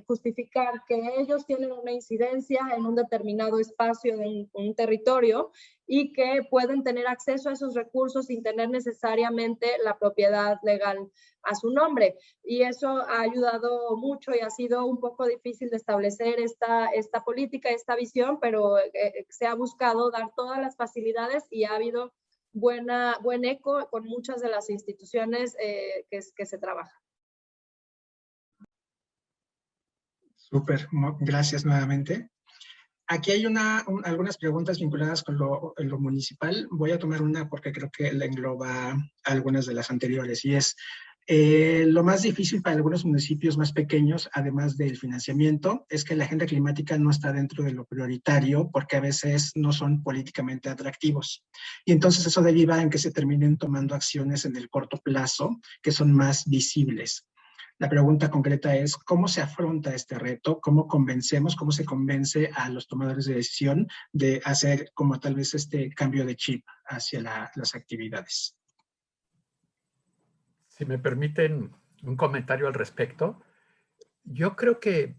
justificar que ellos tienen una incidencia en un determinado espacio de un territorio y que pueden tener acceso a esos recursos sin tener necesariamente la propiedad legal a su nombre. Y eso ha ayudado mucho y ha sido un poco difícil de establecer esta política, esta visión, pero se ha buscado dar todas las facilidades y ha habido buen eco con muchas de las instituciones que se trabajan. Súper, gracias nuevamente. Aquí hay algunas preguntas vinculadas con lo municipal. Voy a tomar una porque creo que le engloba algunas de las anteriores y es lo más difícil para algunos municipios más pequeños, además del financiamiento, es que la agenda climática no está dentro de lo prioritario porque a veces no son políticamente atractivos. Y entonces eso deriva en que se terminen tomando acciones en el corto plazo que son más visibles. La pregunta concreta es, ¿cómo se afronta este reto? ¿Cómo se convence a los tomadores de decisión de hacer como tal vez este cambio de chip hacia las actividades? Si me permiten un comentario al respecto, yo creo que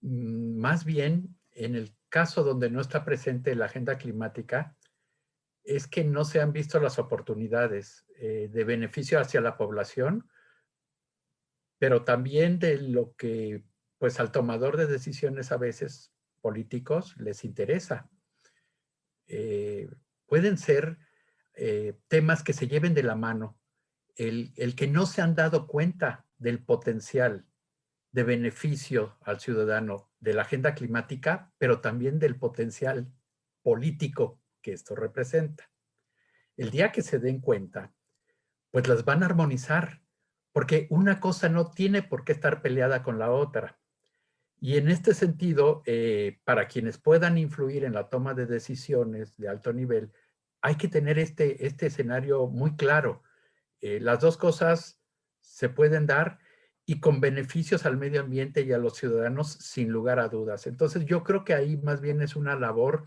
más bien en el caso donde no está presente la agenda climática, es que no se han visto las oportunidades de beneficio hacia la población, pero también de lo que pues al tomador de decisiones a veces políticos les interesa. Pueden ser temas que se lleven de la mano. El que no se han dado cuenta del potencial de beneficio al ciudadano de la agenda climática, pero también del potencial político que esto representa. El día que se den cuenta, pues las van a armonizar, porque una cosa no tiene por qué estar peleada con la otra. Y en este sentido, para quienes puedan influir en la toma de decisiones de alto nivel, hay que tener este escenario muy claro. Las dos cosas se pueden dar y con beneficios al medio ambiente y a los ciudadanos sin lugar a dudas. Entonces yo creo que ahí más bien es una labor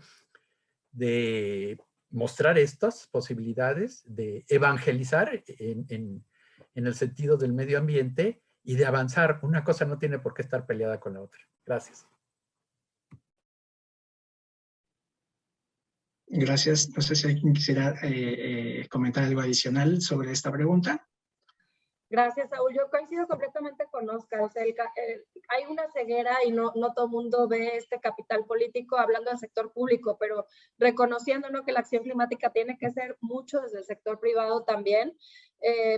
de mostrar estas posibilidades, de evangelizar en el sentido del medio ambiente y de avanzar. Una cosa no tiene por qué estar peleada con la otra. Gracias. Gracias. No sé si alguien quisiera comentar algo adicional sobre esta pregunta. Gracias, Saúl. Yo coincido completamente con Oscar. O sea, hay una ceguera y no todo el mundo ve este capital político hablando del sector público, pero reconociendo, ¿no?, que la acción climática tiene que ser mucho desde el sector privado también,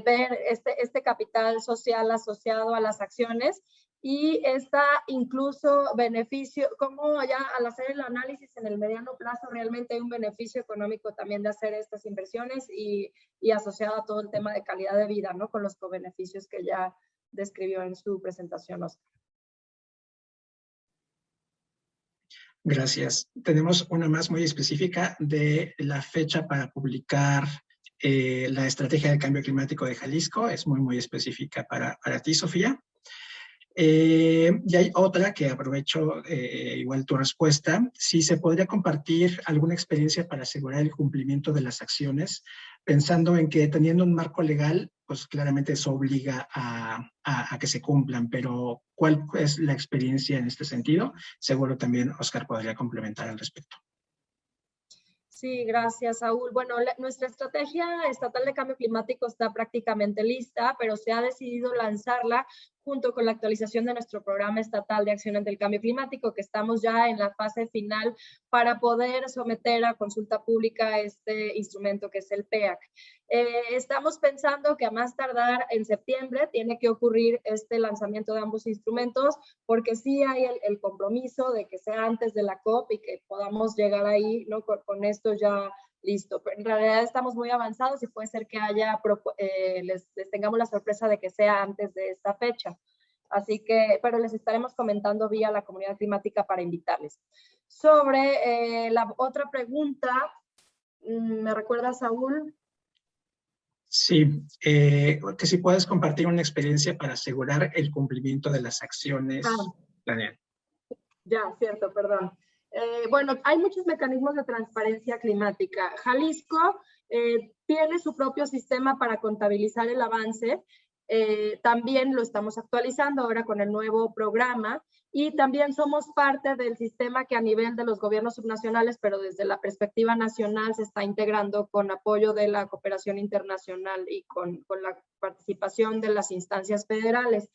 ver este capital social asociado a las acciones y está incluso beneficio, como ya al hacer el análisis en el mediano plazo realmente hay un beneficio económico también de hacer estas inversiones y asociado a todo el tema de calidad de vida, ¿no?, con los cobeneficios que ya describió en su presentación, Oscar. Gracias. Tenemos una más muy específica de la fecha para publicar la estrategia de cambio climático de Jalisco es muy, muy específica para ti, Sofía. Y hay otra que aprovecho igual tu respuesta. Si se podría compartir alguna experiencia para asegurar el cumplimiento de las acciones, pensando en que teniendo un marco legal, pues claramente eso obliga a que se cumplan, pero ¿cuál es la experiencia en este sentido? Seguro también Oscar podría complementar al respecto. Sí, gracias, Saúl. Bueno, nuestra estrategia estatal de cambio climático está prácticamente lista, pero se ha decidido lanzarla junto con la actualización de nuestro programa estatal de acción ante el cambio climático, que estamos ya en la fase final para poder someter a consulta pública este instrumento que es el PEAC. Estamos pensando que a más tardar en septiembre tiene que ocurrir este lanzamiento de ambos instrumentos, porque sí hay el compromiso de que sea antes de la COP y que podamos llegar ahí, ¿no? Con esto ya listo. Pero en realidad estamos muy avanzados y puede ser que les tengamos la sorpresa de que sea antes de esta fecha. Así que, pero les estaremos comentando vía la comunidad climática para invitarles. Sobre la otra pregunta, ¿me recuerda, Saúl? Sí, que si puedes compartir una experiencia para asegurar el cumplimiento de las acciones planeadas. Ya, cierto, perdón. Bueno, hay muchos mecanismos de transparencia climática. Jalisco tiene su propio sistema para contabilizar el avance. También lo estamos actualizando ahora con el nuevo programa y también somos parte del sistema que a nivel de los gobiernos subnacionales, pero desde la perspectiva nacional se está integrando con apoyo de la cooperación internacional y con la participación de las instancias federales.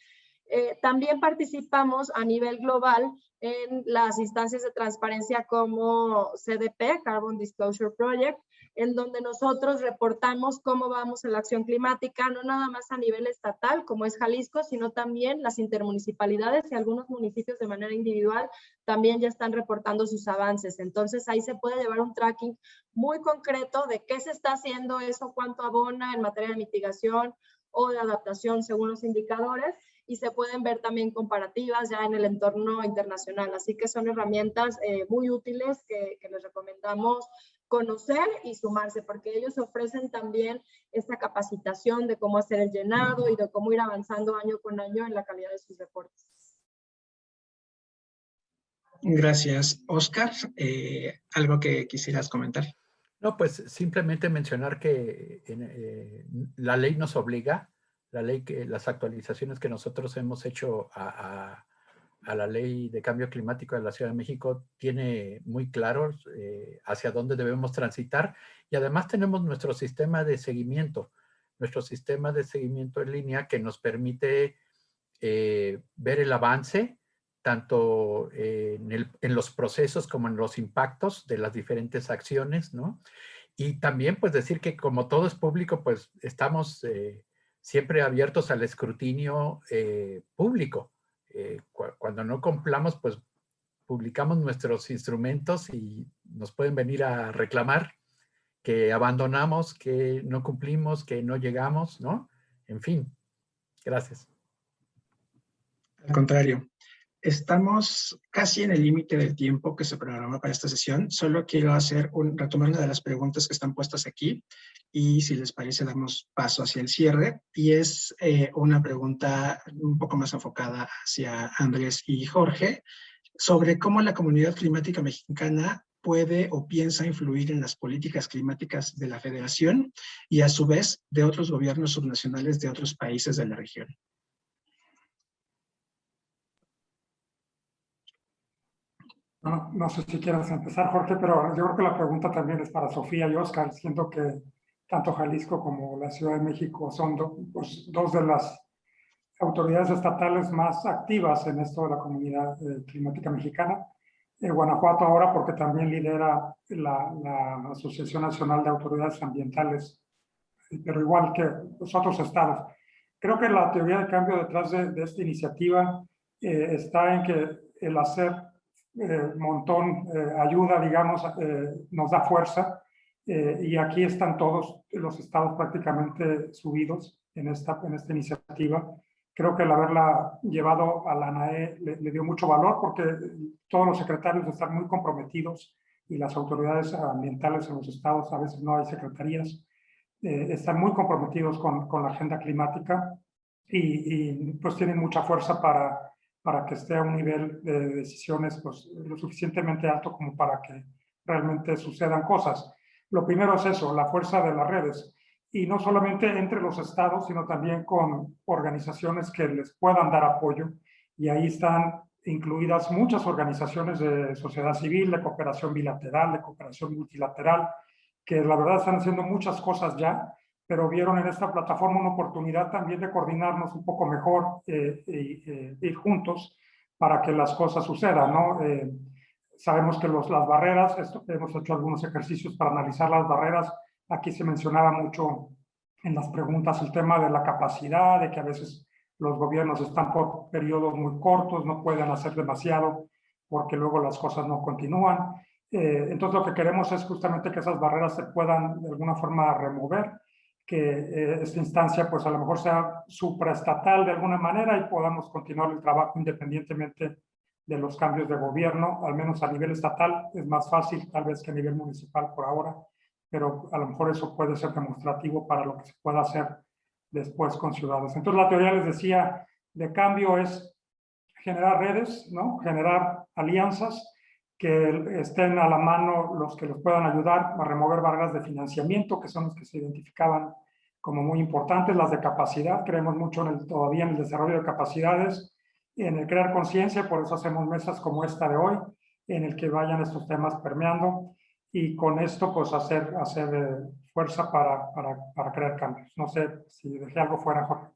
También participamos a nivel global en las instancias de transparencia como CDP, Carbon Disclosure Project, en donde nosotros reportamos cómo vamos en la acción climática, no nada más a nivel estatal, como es Jalisco, sino también las intermunicipalidades y algunos municipios de manera individual también ya están reportando sus avances. Entonces ahí se puede llevar un tracking muy concreto de qué se está haciendo eso, cuánto abona en materia de mitigación o de adaptación según los indicadores, y se pueden ver también comparativas ya en el entorno internacional. Así que son herramientas muy útiles que les recomendamos conocer y sumarse, porque ellos ofrecen también esta capacitación de cómo hacer el llenado y de cómo ir avanzando año con año en la calidad de sus reportes. Gracias. Oscar, ¿algo que quisieras comentar? No, pues simplemente mencionar que la ley nos obliga, las actualizaciones que nosotros hemos hecho a la ley de cambio climático de la Ciudad de México tiene muy claro hacia dónde debemos transitar, y además tenemos nuestro sistema de seguimiento en línea que nos permite ver el avance tanto en los procesos como en los impactos de las diferentes acciones, ¿no? Y también pues decir que como todo es público, pues estamos siempre abiertos al escrutinio público. Cuando no cumplamos, pues publicamos nuestros instrumentos y nos pueden venir a reclamar que abandonamos, que no cumplimos, que no llegamos, ¿no? En fin, gracias. Al contrario, estamos casi en el límite del tiempo que se programó para esta sesión. Solo quiero retomar una de las preguntas que están puestas aquí y si les parece damos paso hacia el cierre. Y es una pregunta un poco más enfocada hacia Andrés y Jorge sobre cómo la comunidad climática mexicana puede o piensa influir en las políticas climáticas de la Federación y a su vez de otros gobiernos subnacionales de otros países de la región. No sé si quieras empezar, Jorge, pero yo creo que la pregunta también es para Sofía y Oscar. Siento que tanto Jalisco como la Ciudad de México son dos de las autoridades estatales más activas en esto de la comunidad climática mexicana. Guanajuato ahora porque también lidera la Asociación Nacional de Autoridades Ambientales, pero igual que los otros estados. Creo que la teoría de cambio detrás de esta iniciativa está en que el hacer montón ayuda, digamos, nos da fuerza, y aquí están todos los estados prácticamente subidos en esta iniciativa. Creo que el haberla llevado a la ANAE le dio mucho valor porque todos los secretarios están muy comprometidos y las autoridades ambientales en los estados, a veces no hay secretarías, están muy comprometidos con la agenda climática y pues tienen mucha fuerza para que esté a un nivel de decisiones pues, lo suficientemente alto como para que realmente sucedan cosas. Lo primero es eso, la fuerza de las redes. Y no solamente entre los estados, sino también con organizaciones que les puedan dar apoyo. Y ahí están incluidas muchas organizaciones de sociedad civil, de cooperación bilateral, de cooperación multilateral, que la verdad están haciendo muchas cosas ya, pero vieron en esta plataforma una oportunidad también de coordinarnos un poco mejor ir juntos para que las cosas sucedan, ¿no? Sabemos que las barreras, hemos hecho algunos ejercicios para analizar las barreras. Aquí se mencionaba mucho en las preguntas el tema de la capacidad, de que a veces los gobiernos están por periodos muy cortos, no pueden hacer demasiado porque luego las cosas no continúan. Entonces lo que queremos es justamente que esas barreras se puedan de alguna forma remover, que esta instancia pues a lo mejor sea supraestatal de alguna manera y podamos continuar el trabajo independientemente de los cambios de gobierno, al menos a nivel estatal es más fácil tal vez que a nivel municipal por ahora, pero a lo mejor eso puede ser demostrativo para lo que se pueda hacer después con ciudades. Entonces la teoría, les decía, de cambio es generar redes, ¿no? Generar alianzas que estén a la mano los que los puedan ayudar a remover barreras de financiamiento, que son los que se identificaban como muy importantes, las de capacidad. Creemos mucho todavía en el desarrollo de capacidades, en el crear conciencia, por eso hacemos mesas como esta de hoy, en el que vayan estos temas permeando y con esto pues hacer fuerza para crear cambios. No sé si dejé algo fuera, Jorge.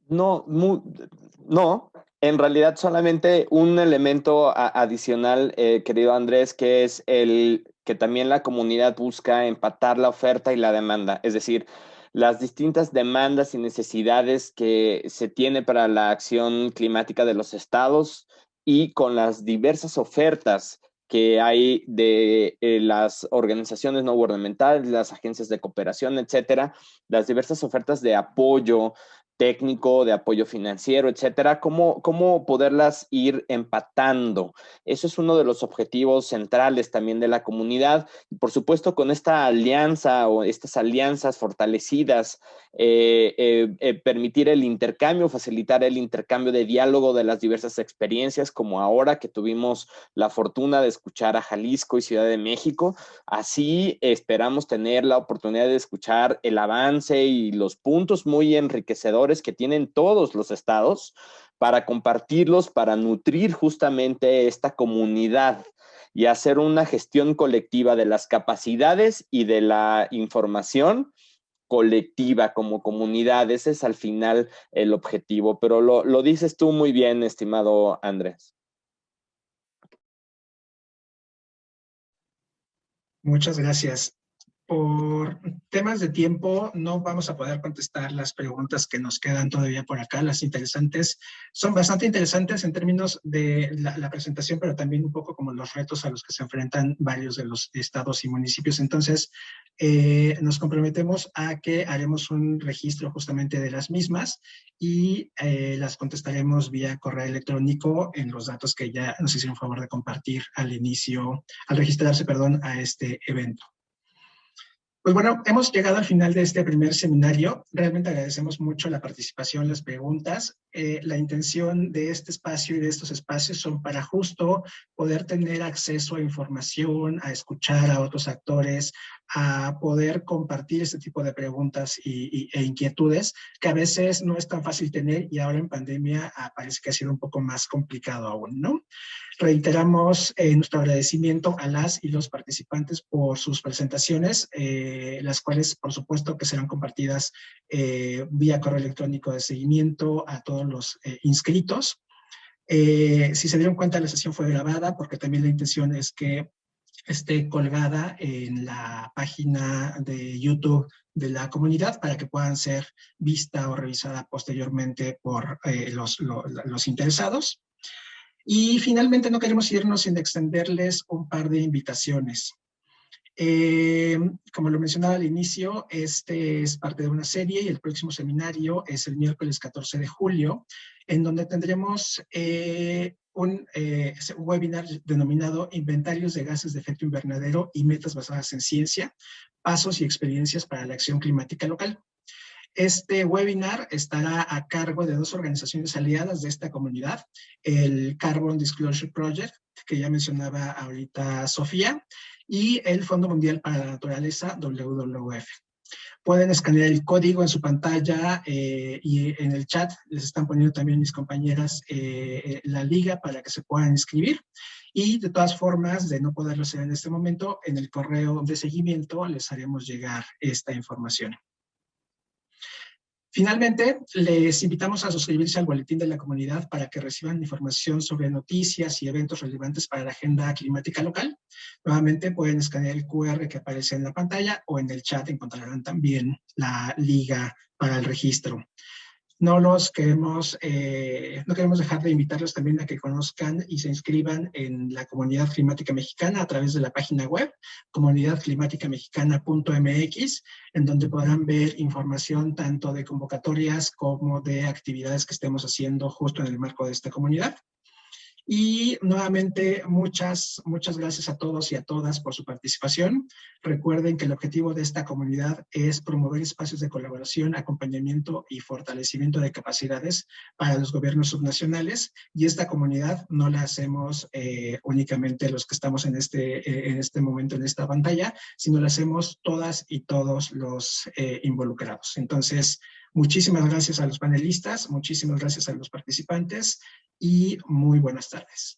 No, no, en realidad solamente un elemento adicional, querido Andrés, que es el que también la comunidad busca empatar la oferta y la demanda, es decir, las distintas demandas y necesidades que se tiene para la acción climática de los estados y con las diversas ofertas que hay de las organizaciones no gubernamentales, las agencias de cooperación, etcétera, las diversas ofertas de apoyo técnico, de apoyo financiero, etcétera, cómo poderlas ir empatando. Eso es uno de los objetivos centrales también de la comunidad. Y por supuesto, con esta alianza o estas alianzas fortalecidas, permitir el intercambio, facilitar el intercambio de diálogo de las diversas experiencias, como ahora que tuvimos la fortuna de escuchar a Jalisco y Ciudad de México. Así esperamos tener la oportunidad de escuchar el avance y los puntos muy enriquecedores que tienen todos los estados para compartirlos, para nutrir justamente esta comunidad y hacer una gestión colectiva de las capacidades y de la información colectiva como comunidad. Ese es al final el objetivo, pero lo dices tú muy bien, estimado Andrés. Muchas gracias. Por temas de tiempo, no vamos a poder contestar las preguntas que nos quedan todavía por acá. Las interesantes son bastante interesantes en términos de la presentación, pero también un poco como los retos a los que se enfrentan varios de los estados y municipios. Entonces, nos comprometemos a que haremos un registro justamente de las mismas y las contestaremos vía correo electrónico en los datos que ya nos hicieron favor de compartir al registrarse, a este evento. Pues bueno, hemos llegado al final de este primer seminario. Realmente agradecemos mucho la participación, las preguntas. La intención de este espacio y de estos espacios son para justo poder tener acceso a información, a escuchar a otros actores, a poder compartir este tipo de preguntas e inquietudes que a veces no es tan fácil tener y ahora en pandemia parece que ha sido un poco más complicado aún, ¿no? Reiteramos nuestro agradecimiento a las y los participantes por sus presentaciones, las cuales por supuesto que serán compartidas vía correo electrónico de seguimiento a todos los inscritos. Si se dieron cuenta, la sesión fue grabada porque también la intención es que esté colgada en la página de YouTube de la comunidad para que puedan ser vista o revisada posteriormente por los interesados. Y finalmente no queremos irnos sin extenderles un par de invitaciones. Como lo mencionaba al inicio, este es parte de una serie y el próximo seminario es el miércoles 14 de julio, en donde tendremos un webinar denominado Inventarios de Gases de Efecto Invernadero y Metas Basadas en Ciencia, Pasos y Experiencias para la Acción Climática Local. Este webinar estará a cargo de 2 organizaciones aliadas de esta comunidad, el Carbon Disclosure Project, que ya mencionaba ahorita Sofía, y el Fondo Mundial para la Naturaleza, WWF. Pueden escanear el código en su pantalla y en el chat les están poniendo también mis compañeras la liga para que se puedan inscribir. Y de todas formas, de no poderlo hacer en este momento, en el correo de seguimiento les haremos llegar esta información. Finalmente, les invitamos a suscribirse al boletín de la comunidad para que reciban información sobre noticias y eventos relevantes para la agenda climática local. Nuevamente pueden escanear el QR que aparece en la pantalla o en el chat encontrarán también la liga para el registro. No queremos dejar de invitarlos también a que conozcan y se inscriban en la Comunidad Climática Mexicana a través de la página web comunidadclimaticamexicana.mx, en donde podrán ver información tanto de convocatorias como de actividades que estemos haciendo justo en el marco de esta comunidad. Y nuevamente, muchas gracias a todos y a todas por su participación. Recuerden que el objetivo de esta comunidad es promover espacios de colaboración, acompañamiento y fortalecimiento de capacidades para los gobiernos subnacionales. Y esta comunidad no la hacemos únicamente los que estamos en este momento en esta pantalla, sino la hacemos todas y todos los involucrados. Entonces, muchísimas gracias a los panelistas, muchísimas gracias a los participantes y muy buenas tardes.